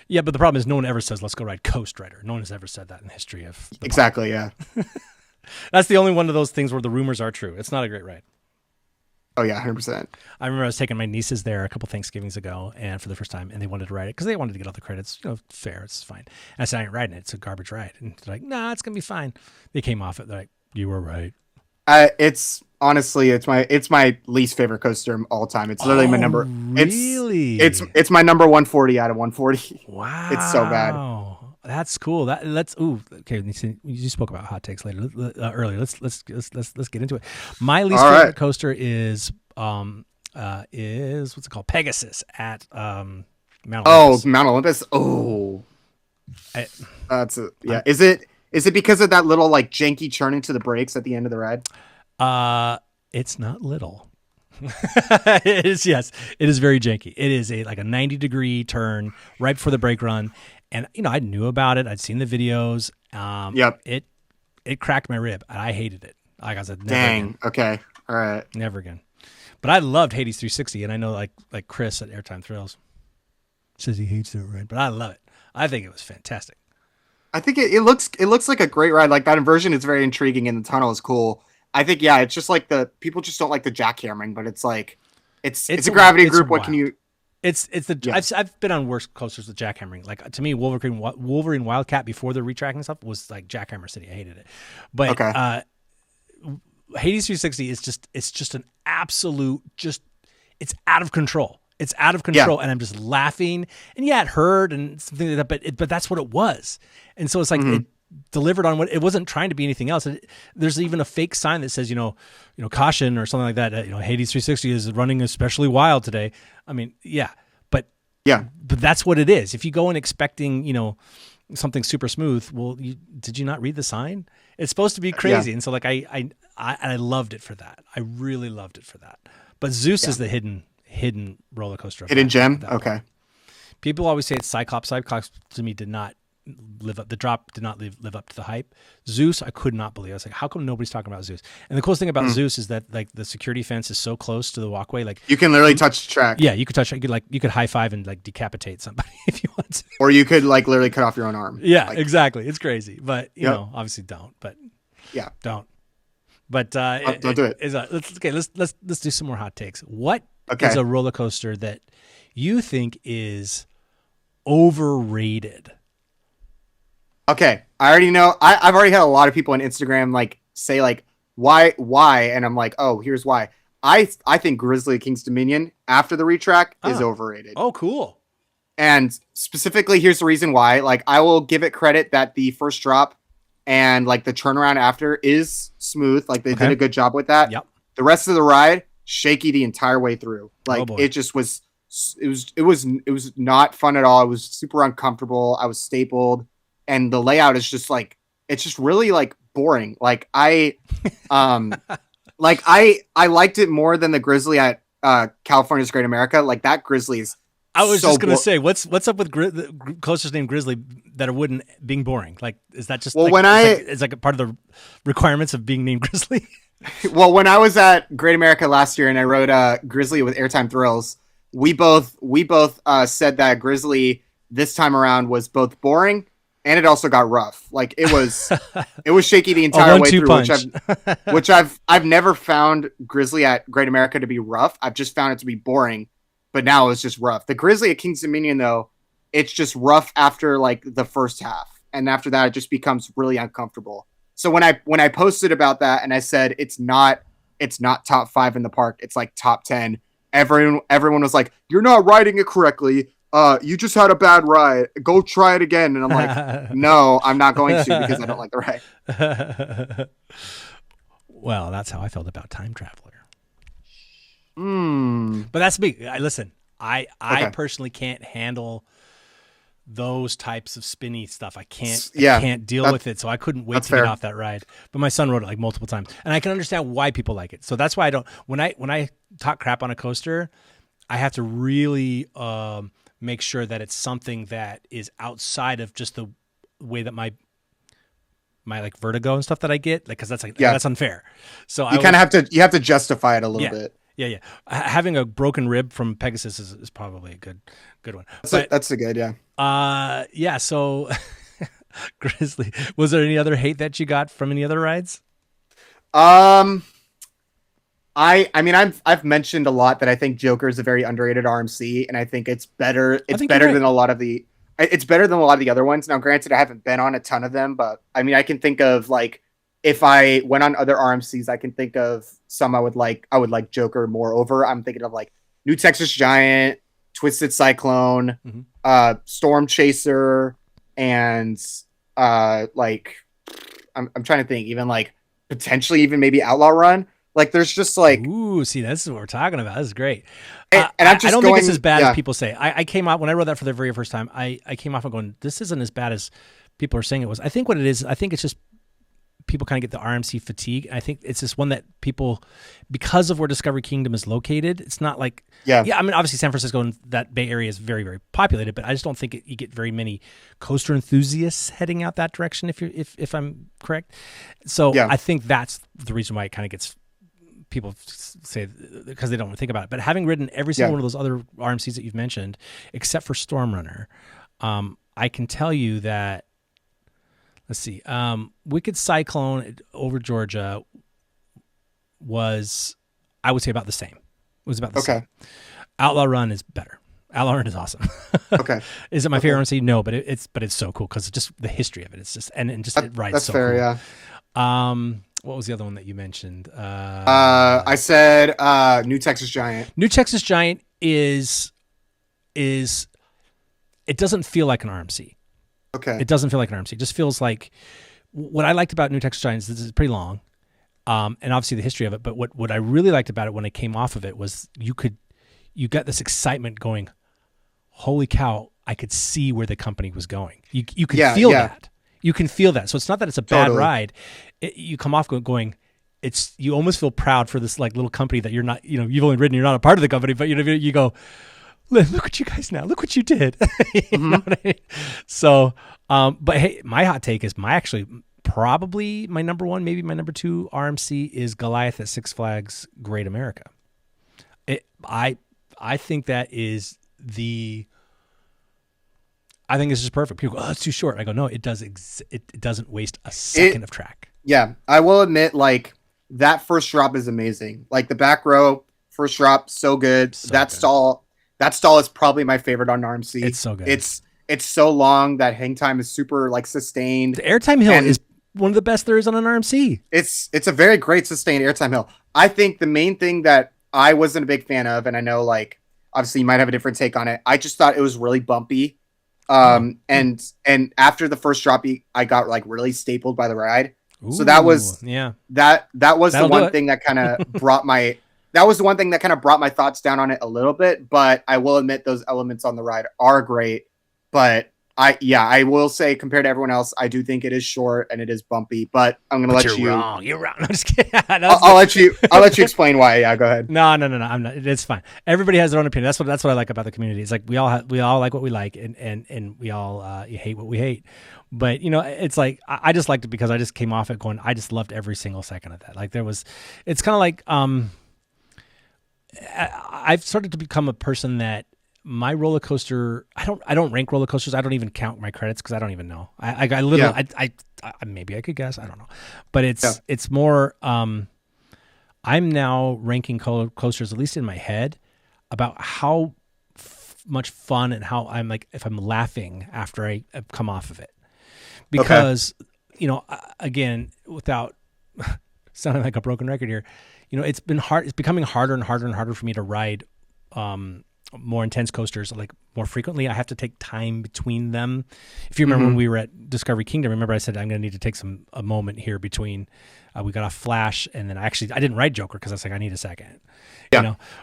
Yeah, but the problem is no one ever says let's go ride Coast Rider. No one has ever said that in the history of the exactly, yeah. That's the only one of those things where the rumors are true. It's not a great ride. Oh yeah, 100%. I remember I was taking my nieces there a couple Thanksgivings ago, and for the first time, and they wanted to ride it because they wanted to get all the credits. Fair, it's fine. And I said, I ain't riding it. It's a garbage ride. And they're like, nah, it's gonna be fine. They came off it. They're like, you were right. It's honestly, it's my least favorite coaster of all time. It's literally my number. Really? It's my number 140 out of 140. Wow. It's so bad. That's cool. Okay. You spoke about hot takes earlier. Let's get into it. My least favorite coaster is what's it called? Pegasus at Mount Olympus. Mount Olympus. Yeah. Is it because of that little like janky churn into the brakes at the end of the ride? It's not little. It is. Yes, it is very janky. It is like a 90-degree turn right before the brake run. And, I knew about it. I'd seen the videos. Yep. It cracked my rib. And I hated it. Like I said, never dang. Again. Okay. All right. Never again. But I loved Hades 360. And I know like Chris at Airtime Thrills says he hates it, right? But I love it. I think it was fantastic. I think it looks like a great ride. Like that inversion is very intriguing and the tunnel is cool. I think, yeah, it's just like people just don't like the jackhammering, but it's like, it's a gravity group. What can you... I've been on worse coasters with jackhammering. Like to me, Wolverine Wildcat before the retracking stuff was like Jackhammer City. I hated it, but Hades 360 is just an absolute it's out of control. It's out of control, and I'm just laughing. And yeah, it hurt and something like that, but that's what it was. And so it's like it delivered on what it wasn't trying to be anything else. There's even a fake sign that says caution or something like that. Hades 360 is running especially wild today. I mean, but that's what it is. If you go in expecting something super smooth, well, did you not read the sign? It's supposed to be crazy, and so like I loved it for that. I really loved it for that. But Zeus is the hidden roller coaster. Hidden gem. Okay. People always say it's Cyclops. Cyclops to me did not live up. The drop did not live up to the hype. Zeus, I could not believe. I was like, how come nobody's talking about Zeus? And the coolest thing about Zeus is that like the security fence is so close to the walkway, like you can literally touch the track. Yeah, you could touch. You could high five and like decapitate somebody if you want to. Or you could like literally cut off your own arm. Yeah, exactly. It's crazy, but you know, obviously don't. But don't. But don't do it. Let's do some more hot takes. What is a roller coaster that you think is overrated? Okay, I already know. I've already had a lot of people on Instagram like say like why, and I'm like, oh, here's why. I think Grizzly King's Dominion after the retrack is overrated. Oh, cool. And specifically, here's the reason why. Like, I will give it credit that the first drop and like the turnaround after is smooth. Like, they did a good job with that. Yep. The rest of the ride, shaky the entire way through. Like, it just was. It was not fun at all. It was super uncomfortable. I was stapled, and the layout is just like, it's just really like boring. Like, I liked it more than the Grizzly at California's Great America. Like, that Grizzly is. I was just gonna say, what's up with coasters named Grizzly that are wooden being boring? Like, is that just it's like a part of the requirements of being named Grizzly? Well, when I was at Great America last year and I rode Grizzly with Airtime Thrills, we both said that Grizzly this time around was both boring and it also got rough. Like, it was shaky the entire way through, which I've never found Grizzly at Great America to be rough. I've just found it to be boring. But now it's just rough. The Grizzly at King's Dominion, though, it's just rough after like the first half, and after that, it just becomes really uncomfortable. So when I posted about that and I said it's not top 5 in the park, it's like top 10. Everyone was like, "You're not riding it correctly. You just had a bad ride. Go try it again." And I'm like, "No, I'm not going to because I don't like the ride." Well, that's how I felt about Time Traveler. But that's me. Listen, I personally can't handle those types of spinny stuff. I can't deal with it. So I couldn't wait to get off that ride. But my son rode it like multiple times, and I can understand why people like it. So that's why I don't. When I talk crap on a coaster, I have to really make sure that it's something that is outside of just the way that my like vertigo and stuff that I get, like, because that's unfair. So you kind of have to justify it a little bit. Yeah. Having a broken rib from Pegasus is probably a good one. That's a good, yeah. Yeah. So Grizzly, was there any other hate that you got from any other rides? I mean, I've mentioned a lot that I think Joker is a very underrated RMC, and I think it's better. It's better than a lot of the other ones. Now, granted, I haven't been on a ton of them, but I mean, I can think of like, if I went on other RMCs, I can think of some I would like Joker more over. I'm thinking of like New Texas Giant, Twisted Cyclone, Storm Chaser, and like I'm trying to think, even like potentially even maybe Outlaw Run. Like, there's just like, ooh, see, this is what we're talking about. This is great. And I don't think it's as bad as people say. I came out when I rode that for the very first time. I came off and going, this isn't as bad as people are saying it was. I think what it is, I think it's just people kind of get the RMC fatigue. I think it's just one that people, because of where Discovery Kingdom is located, it's not like, I mean, obviously San Francisco and that Bay Area is very, very populated, but I just don't think you get very many coaster enthusiasts heading out that direction, if I'm correct. So I think that's the reason why it kind of gets, people say, because they don't think about it. But having ridden every single one of those other RMCs that you've mentioned, except for Storm Runner, I can tell you that, let's see, Wicked Cyclone over Georgia was, I would say, about the same. It was about the same. Outlaw Run is better. Outlaw Run is awesome. Okay. Is it my favorite RMC? No, but it's so cool because just the history of it. It's just and just it rides that's so fair, cool. Yeah. What was the other one that you mentioned? I said New Texas Giant. New Texas Giant is it doesn't feel like an RMC. Okay. It doesn't feel like an RMC. It just feels like, what I liked about New Texas Giant is this is pretty long, and obviously the history of it. But what I really liked about it when I came off of it was you got this excitement going, holy cow, I could see where the company was going. You can feel that. You can feel that. So it's not that it's a bad ride. You come off going, you almost feel proud for this like little company that you're not, you've only ridden, you're not a part of the company, but you go, look at you guys now. Look what you did. You know what I mean? So, but hey, my hot take is probably my number one, maybe my number two RMC is Goliath at Six Flags Great America. I think that is I think this is perfect. People go, oh, it's too short. I go, no, it doesn't waste a second of track. Yeah, I will admit, like, that first drop is amazing. Like, the back row, first drop, so good. That stall is probably my favorite on RMC. It's so good. It's so long. That hang time is super, like, sustained. The airtime hill is one of the best there is on an RMC. It's a very great sustained airtime hill. I think the main thing that I wasn't a big fan of, and I know like obviously you might have a different take on it. I just thought it was really bumpy. And after the first drop, I got like really stapled by the ride. Ooh, so that was that was That'll the one thing that kind of brought my thoughts down on it a little bit. But I will admit those elements on the ride are great. But I will say compared to everyone else, I do think it is short and it is bumpy. But I'm gonna let you. You're wrong. I'm just kidding. I'll let you explain why. Yeah, go ahead. No. I'm not. It's fine. Everybody has their own opinion. That's what I like about the community. It's like we all like what we like, and we all hate what we hate. But it's like I just liked it because I just came off it going. I just loved every single second of that. Like it's kind of like I've started to become a person that. My roller coaster, I don't rank roller coasters. I don't even count my credits because I don't even know. I literally, I maybe I could guess. I don't know, but it's more. I'm now ranking coasters, at least in my head, about how much fun and how I'm like if I'm laughing after I come off of it, because again, without sounding like a broken record here, it's been hard. It's becoming harder and harder and harder for me to ride. More intense coasters like more frequently. I have to take time between them. If you remember when we were at Discovery Kingdom, remember I said I'm going to need to take a moment here between we got off Flash and then I didn't ride Joker because I was like I need a second.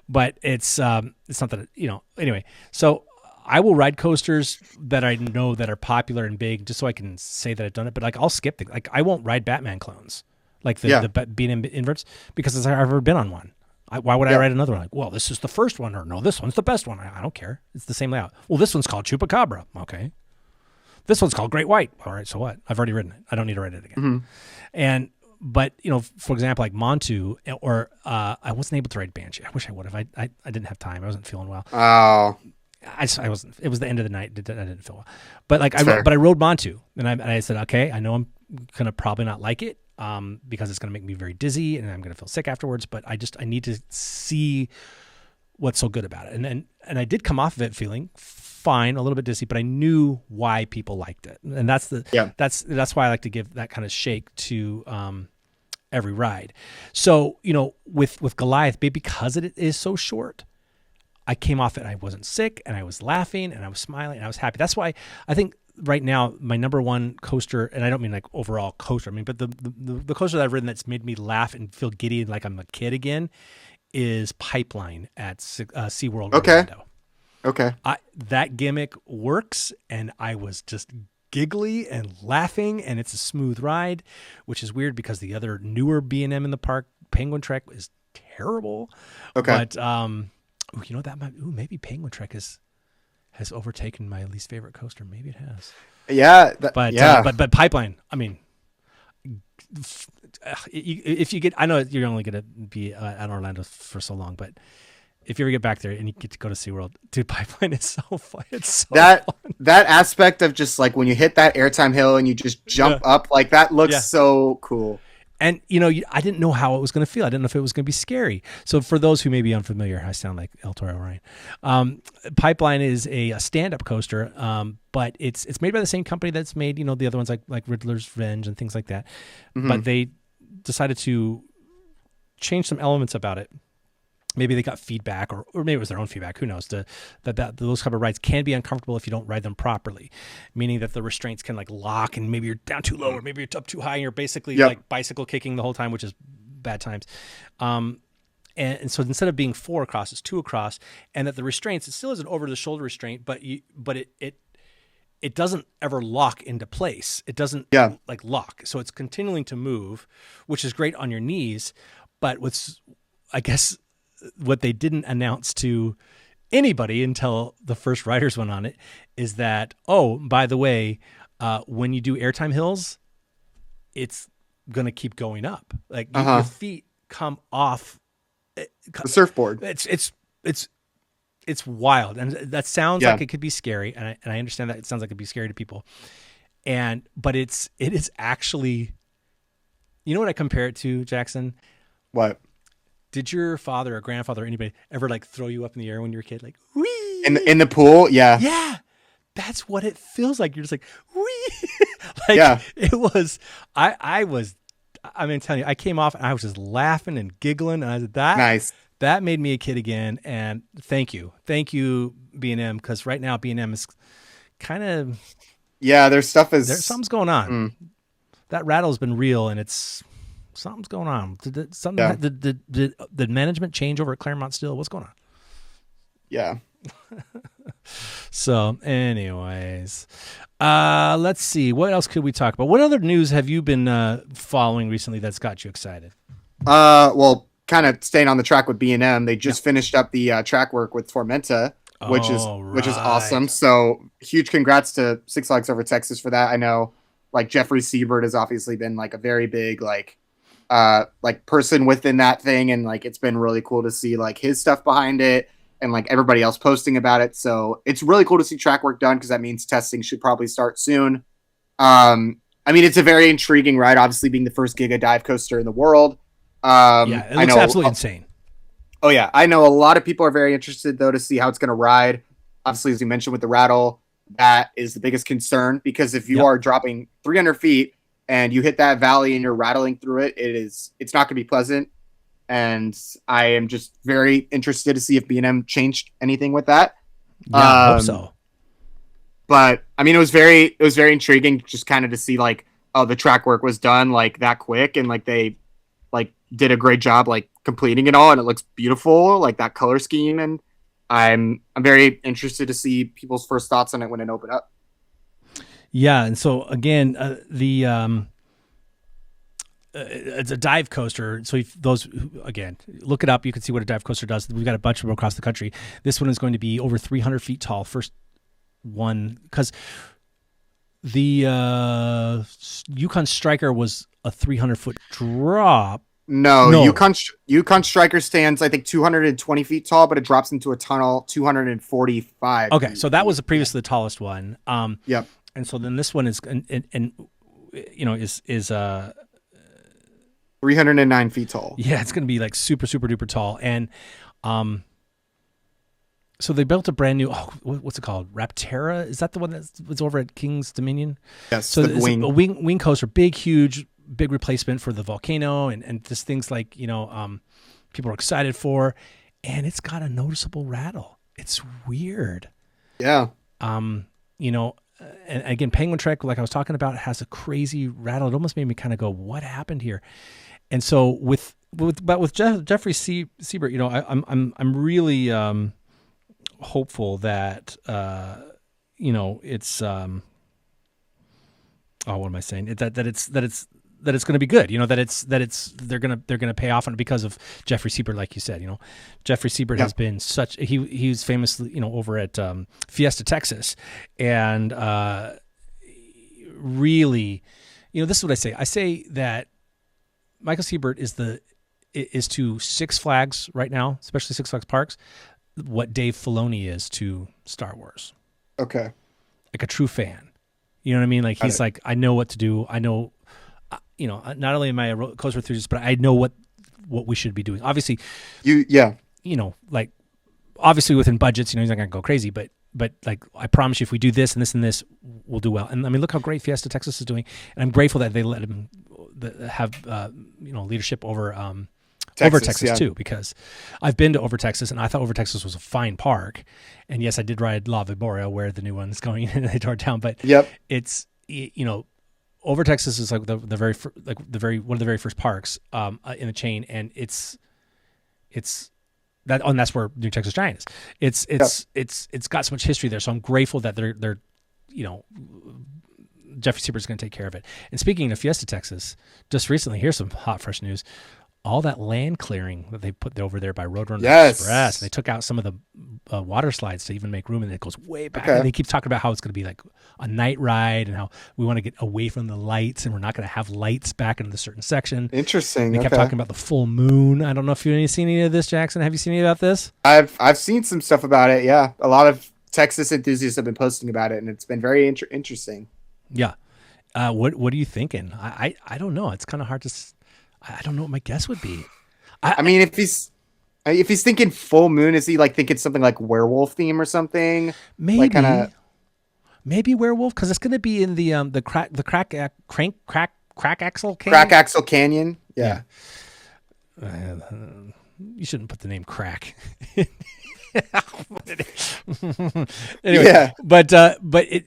But it's not that anyway. So I will ride coasters that I know that are popular and big just so I can say that I've done it. But like I'll skip things. Like I won't ride Batman clones like the B&M inverts because I've never been on one. Why would I write another one? Like, well, this is the first one, or no, this one's the best one. I don't care. It's the same layout. Well, this one's called Chupacabra. Okay. This one's called Great White. All right, so what? I've already ridden it. I don't need to write it again. But for example, like Montu, or I wasn't able to ride Banshee. I wish I would have. I didn't have time. I wasn't feeling well. Oh. I wasn't. It was the end of the night. I didn't feel well. But like I rode Montu, and I said, okay, I know I'm gonna probably not like it. Because it's going to make me very dizzy and I'm going to feel sick afterwards, but I need to see what's so good about it. And I did come off of it feeling fine, a little bit dizzy, but I knew why people liked it. And that's why I like to give that kind of shake to, every ride. So, with Goliath, because it is so short, I came off it and I wasn't sick and I was laughing and I was smiling and I was happy. That's why I think right now my number one coaster, and I don't mean like overall coaster, I mean, but the coaster that I've ridden that's made me laugh and feel giddy like I'm a kid again is Pipeline at SeaWorld Orlando. Okay. That gimmick works and I was just giggly and laughing and it's a smooth ride, which is weird because the other newer B&M in the park, Penguin Trek, is terrible. Okay. But maybe Penguin Trek has overtaken my least favorite coaster. Maybe it has. Yeah. But Pipeline, I mean, if you get, I know you're only going to be at Orlando for so long, but if you ever get back there and you get to go to SeaWorld, dude, Pipeline is so fun. It's so fun. That aspect of just like when you hit that airtime hill and you just jump up, like that looks so cool. And, I didn't know how it was going to feel. I didn't know if it was going to be scary. So for those who may be unfamiliar, I sound like El Toro Ryan. Pipeline is a stand-up coaster, but it's made by the same company that's made, the other ones like Riddler's Revenge and things like that. But they decided to change some elements about it. Maybe they got feedback or maybe it was their own feedback. Who knows? That those type of rides can be uncomfortable if you don't ride them properly, meaning that the restraints can like lock and maybe you're down too low or maybe you're up too high and you're basically like bicycle kicking the whole time, which is bad times. And so instead of being 4 across, it's 2 across, and that the restraints, it still is an over the shoulder restraint, but it doesn't ever lock into place. It doesn't like lock. So it's continuing to move, which is great on your knees. But I guess what they didn't announce to anybody until the first riders went on it is that, oh, by the way, when you do airtime hills, it's going to keep going up. Like your feet come off the surfboard. It's wild. And that sounds like it could be scary. And I understand that it sounds like it'd be scary to people. But it is actually, you know what I compare it to, Jackson? What? Did your father or grandfather or anybody ever like throw you up in the air when you were a kid? Like, whee! In the pool? Yeah. Yeah. That's what it feels like. You're just like, whee! It was, I mean, I'm telling you, I came off and I was just laughing and giggling. And I said, that made me a kid again. And thank you, B&M, because right now B&M is kind of their stuff is something's going on. That rattle's been real, and something's going on. Did management change over at Claremont still? What's going on? Yeah. So, anyways, let's see. What else could we talk about? What other news have you been following recently that's got you excited? Well, kind of staying on the track with B&M, they just finished up the track work with Tormenta, which is awesome. So huge congrats to Six Flags Over Texas for that. I know, like, Jeffrey Siebert has obviously been like a very big like person within that thing, and like it's been really cool to see like his stuff behind it and like everybody else posting about it. So it's really cool to see track work done, because that means testing should probably start soon. I mean, it's a very intriguing ride, obviously being the first Giga dive coaster in the world. It looks absolutely insane. Oh yeah, I know a lot of people are very interested though to see how it's going to ride. Obviously, as you mentioned with the rattle, that is the biggest concern, because if you are dropping 300 feet and you hit that valley and you're rattling through it, it's not going to be pleasant. And I am just very interested to see if B&M changed anything with that. Yeah, I hope so. But I mean, it was very intriguing just kind of to see like, oh, the track work was done like that quick, and like they like did a great job like completing it all, and it looks beautiful, like that color scheme. And I'm very interested to see people's first thoughts on it when it opened up. Yeah, and so again, it's a dive coaster. So if those, again, look it up. You can see what a dive coaster does. We've got a bunch of them across the country. This one is going to be over 300 feet tall. First one, because the Yukon Striker was a 300-foot drop. No. Yukon Striker stands, I think, 220 feet tall, but it drops into a tunnel 245. Okay, so that was previously the tallest one. Yep. And so then this one is, and you know, is 309 feet tall. Yeah, it's going to be like super, super duper tall. And so they built a brand new, what's it called? Raptera? Is that the one that was over at King's Dominion? Yes, so it's a wing coaster, big replacement for the Volcano, and just things like, you know, people are excited for. And it's got a noticeable rattle. It's weird. Yeah. You know, and again, Penguin Trek, like I was talking about, has a crazy rattle. It almost made me kind of go, what happened here? And so with Jeffrey Siebert, you know, I'm really hopeful that you know, it's what am I saying? That it's going to be good. You know, they're going to pay off on it because of Jeffrey Siebert, like you said. You know, Jeffrey Siebert has been he's famously, you know, over at Fiesta Texas, and really, you know, this is what I say. I say that Michael Siebert is to Six Flags right now, especially Six Flags Parks, what Dave Filoni is to Star Wars. Okay. Like a true fan. You know what I mean? Like he's like, I know what to do. I know, you know, not only am I a coaster enthusiast, but I know what we should be doing. Obviously, you know, like obviously within budgets, you know, he's not going to go crazy, but like, I promise you, if we do this and this and this, we'll do well. And I mean, look how great Fiesta Texas is doing. And I'm grateful that they let him have, you know, leadership over Texas too, because I've been to Over Texas and I thought Over Texas was a fine park. And yes, I did ride La Viboria where the new one's going and they tore it down, but it's, you know, Over Texas is like one of the very first parks in the chain, and it's that, and that's where New Texas Giant is. It's got so much history there, so I'm grateful that they're you know, Jeffrey Siebert's going to take care of it. And speaking of Fiesta Texas, just recently, here's some hot fresh news. All that land clearing that they put over there by Roadrunner Express, they took out some of the water slides to even make room, and it goes way back. And they keep talking about how it's going to be like a night ride and how we want to get away from the lights, and we're not going to have lights back into a certain section. Interesting. They kept talking about the full moon. I don't know if you've seen any of this, Jackson. Have you seen any about this? I've seen some stuff about it. Yeah, a lot of Texas enthusiasts have been posting about it, and it's been very interesting. Yeah. What are you thinking? I don't know. It's kind of hard to. I don't know what my guess would be. I mean, if he's thinking full moon, is he like thinking something like werewolf theme or something? Maybe, like maybe werewolf, because it's going to be in the crack axle canyon. Crack axle canyon. Yeah. you shouldn't put the name crack. Anyway, Yeah. but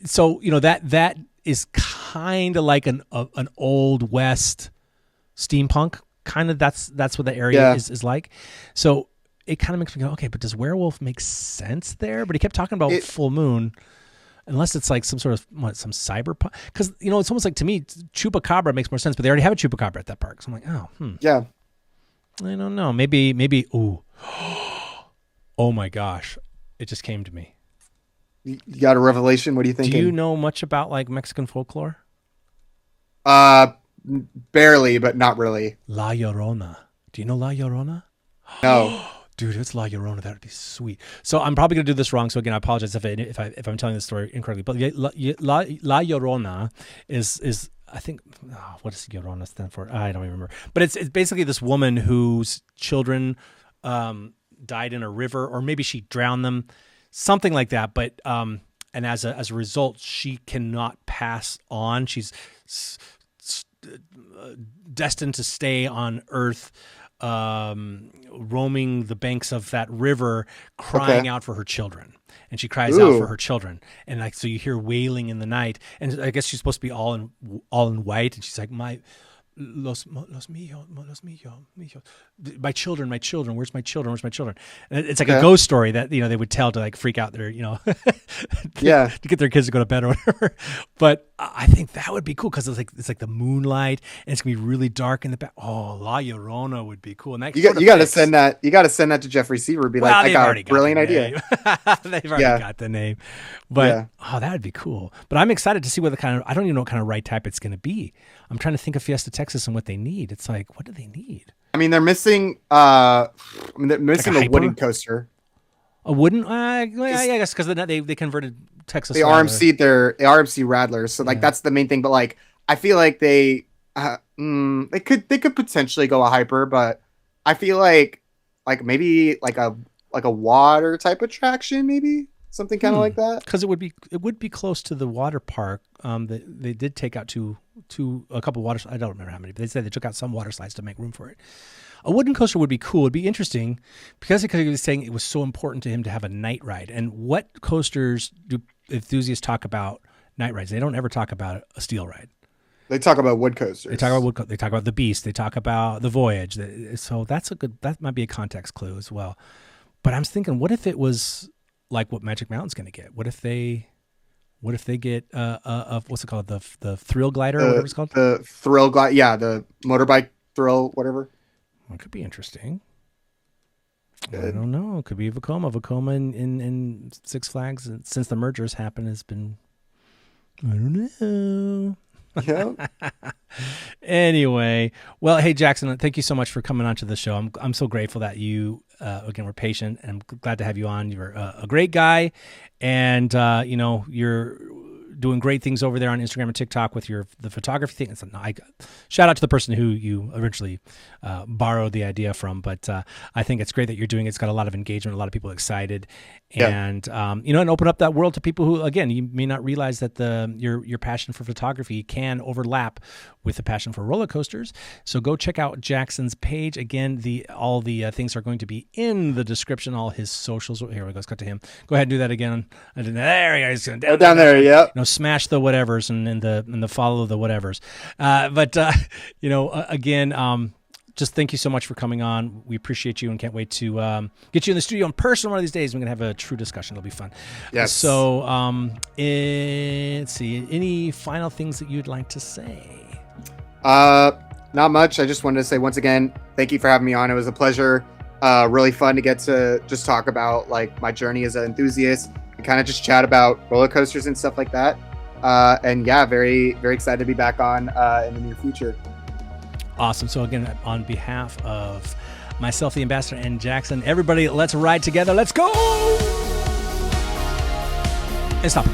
so that is kind of like an old west steampunk kind of. That's what the area is like. So it kind of makes me go, okay, but does werewolf make sense there? But he kept talking about full moon. Unless it's like some sort of some cyberpunk, because it's almost like, to me, chupacabra makes more sense. But they already have a chupacabra at that park, so I'm like, yeah. I don't know. Maybe. Ooh, oh my gosh, it just came to me. You got a revelation? What are you thinking? Do you know much about like Mexican folklore? Barely, but not really. La Llorona. Do you know La Llorona? No. Dude, if it's La Llorona, that would be sweet. So I'm probably going to do this wrong. So again, I apologize if I'm telling this story incorrectly. But La Llorona is I think, what does Llorona stand for? I don't even remember. But it's basically this woman whose children died in a river, or maybe she drowned them, something like that. But and as a result, she cannot pass on. She's destined to stay on Earth, roaming the banks of that river, crying out for her children. And she cries out for her children, and like, so you hear wailing in the night. And I guess she's supposed to be all in white, and she's like, los míos, my children, where's my children? And it's like a ghost story that they would tell to like freak out their to get their kids to go to bed or whatever. But I think that would be cool, because it's like the moonlight, and it's gonna be really dark in the back. Oh, La Llorona would be cool. And that you got to send that. You got to send that to Jeffrey Seaver. Be like, I got a brilliant idea. They've already got the name, but that would be cool. But I'm excited to see what I don't even know what kind of ride type it's going to be. I'm trying to think of Fiesta Texas and what they need. It's like, what do they need? I mean, they're missing. Like a wooden coaster. A wooden? I guess because they converted Texas. The RMC Rattlers. So like that's the main thing. But like, I feel like they could potentially go a hyper, but I feel like maybe like a water type attraction, maybe something kind of like that. Because it would be close to the water park. They did take out a couple water. I don't remember how many, but they said they took out some water slides to make room for it. A wooden coaster would be cool. It'd be interesting because he was saying it was so important to him to have a night ride. And what coasters do enthusiasts talk about night rides? They don't ever talk about a steel ride. They talk about wood coasters. They talk about the Beast. They talk about the Voyage. So that might be a context clue as well. But I'm thinking, what if it was like what Magic Mountain's going to get? What if they get what's it called, the Thrill Glider, or whatever it's called? The Thrill Glider, the motorbike thrill, whatever. It could be interesting. Good. I don't know. It could be Vekoma in Six Flags since the mergers happened has been. I don't know. Yeah. Anyway, well, hey Jackson, thank you so much for coming onto the show. I'm so grateful that you again were patient, and I'm glad to have you on. You're a great guy, and you're doing great things over there on Instagram and TikTok with the photography thing. Shout out to the person who you originally borrowed the idea from, but I think it's great that you're doing it. It's got a lot of engagement, a lot of people excited, and and open up that world to people who, again, you may not realize that your passion for photography can overlap with the passion for roller coasters. So go check out Jackson's page. Again, all the things are going to be in the description, all his socials. Here we go. Let's cut to him. Go ahead and do that again. There he goes. Down there, yeah. Smash the whatevers and the follow the whatevers. Again, just thank you so much for coming on. We appreciate you and can't wait to get you in the studio in person one of these days. We're going to have a true discussion. It'll be fun. Yes. So let's see. Any final things that you'd like to say? Not much. I just wanted to say once again, thank you for having me on. It was a pleasure. Really fun to get to just talk about like my journey as an enthusiast and kind of just chat about roller coasters and stuff like that. And yeah, very, very excited to be back on in the near future. Awesome. So again, on behalf of myself, the ambassador, and Jackson, everybody, let's ride together. Let's go. And stop.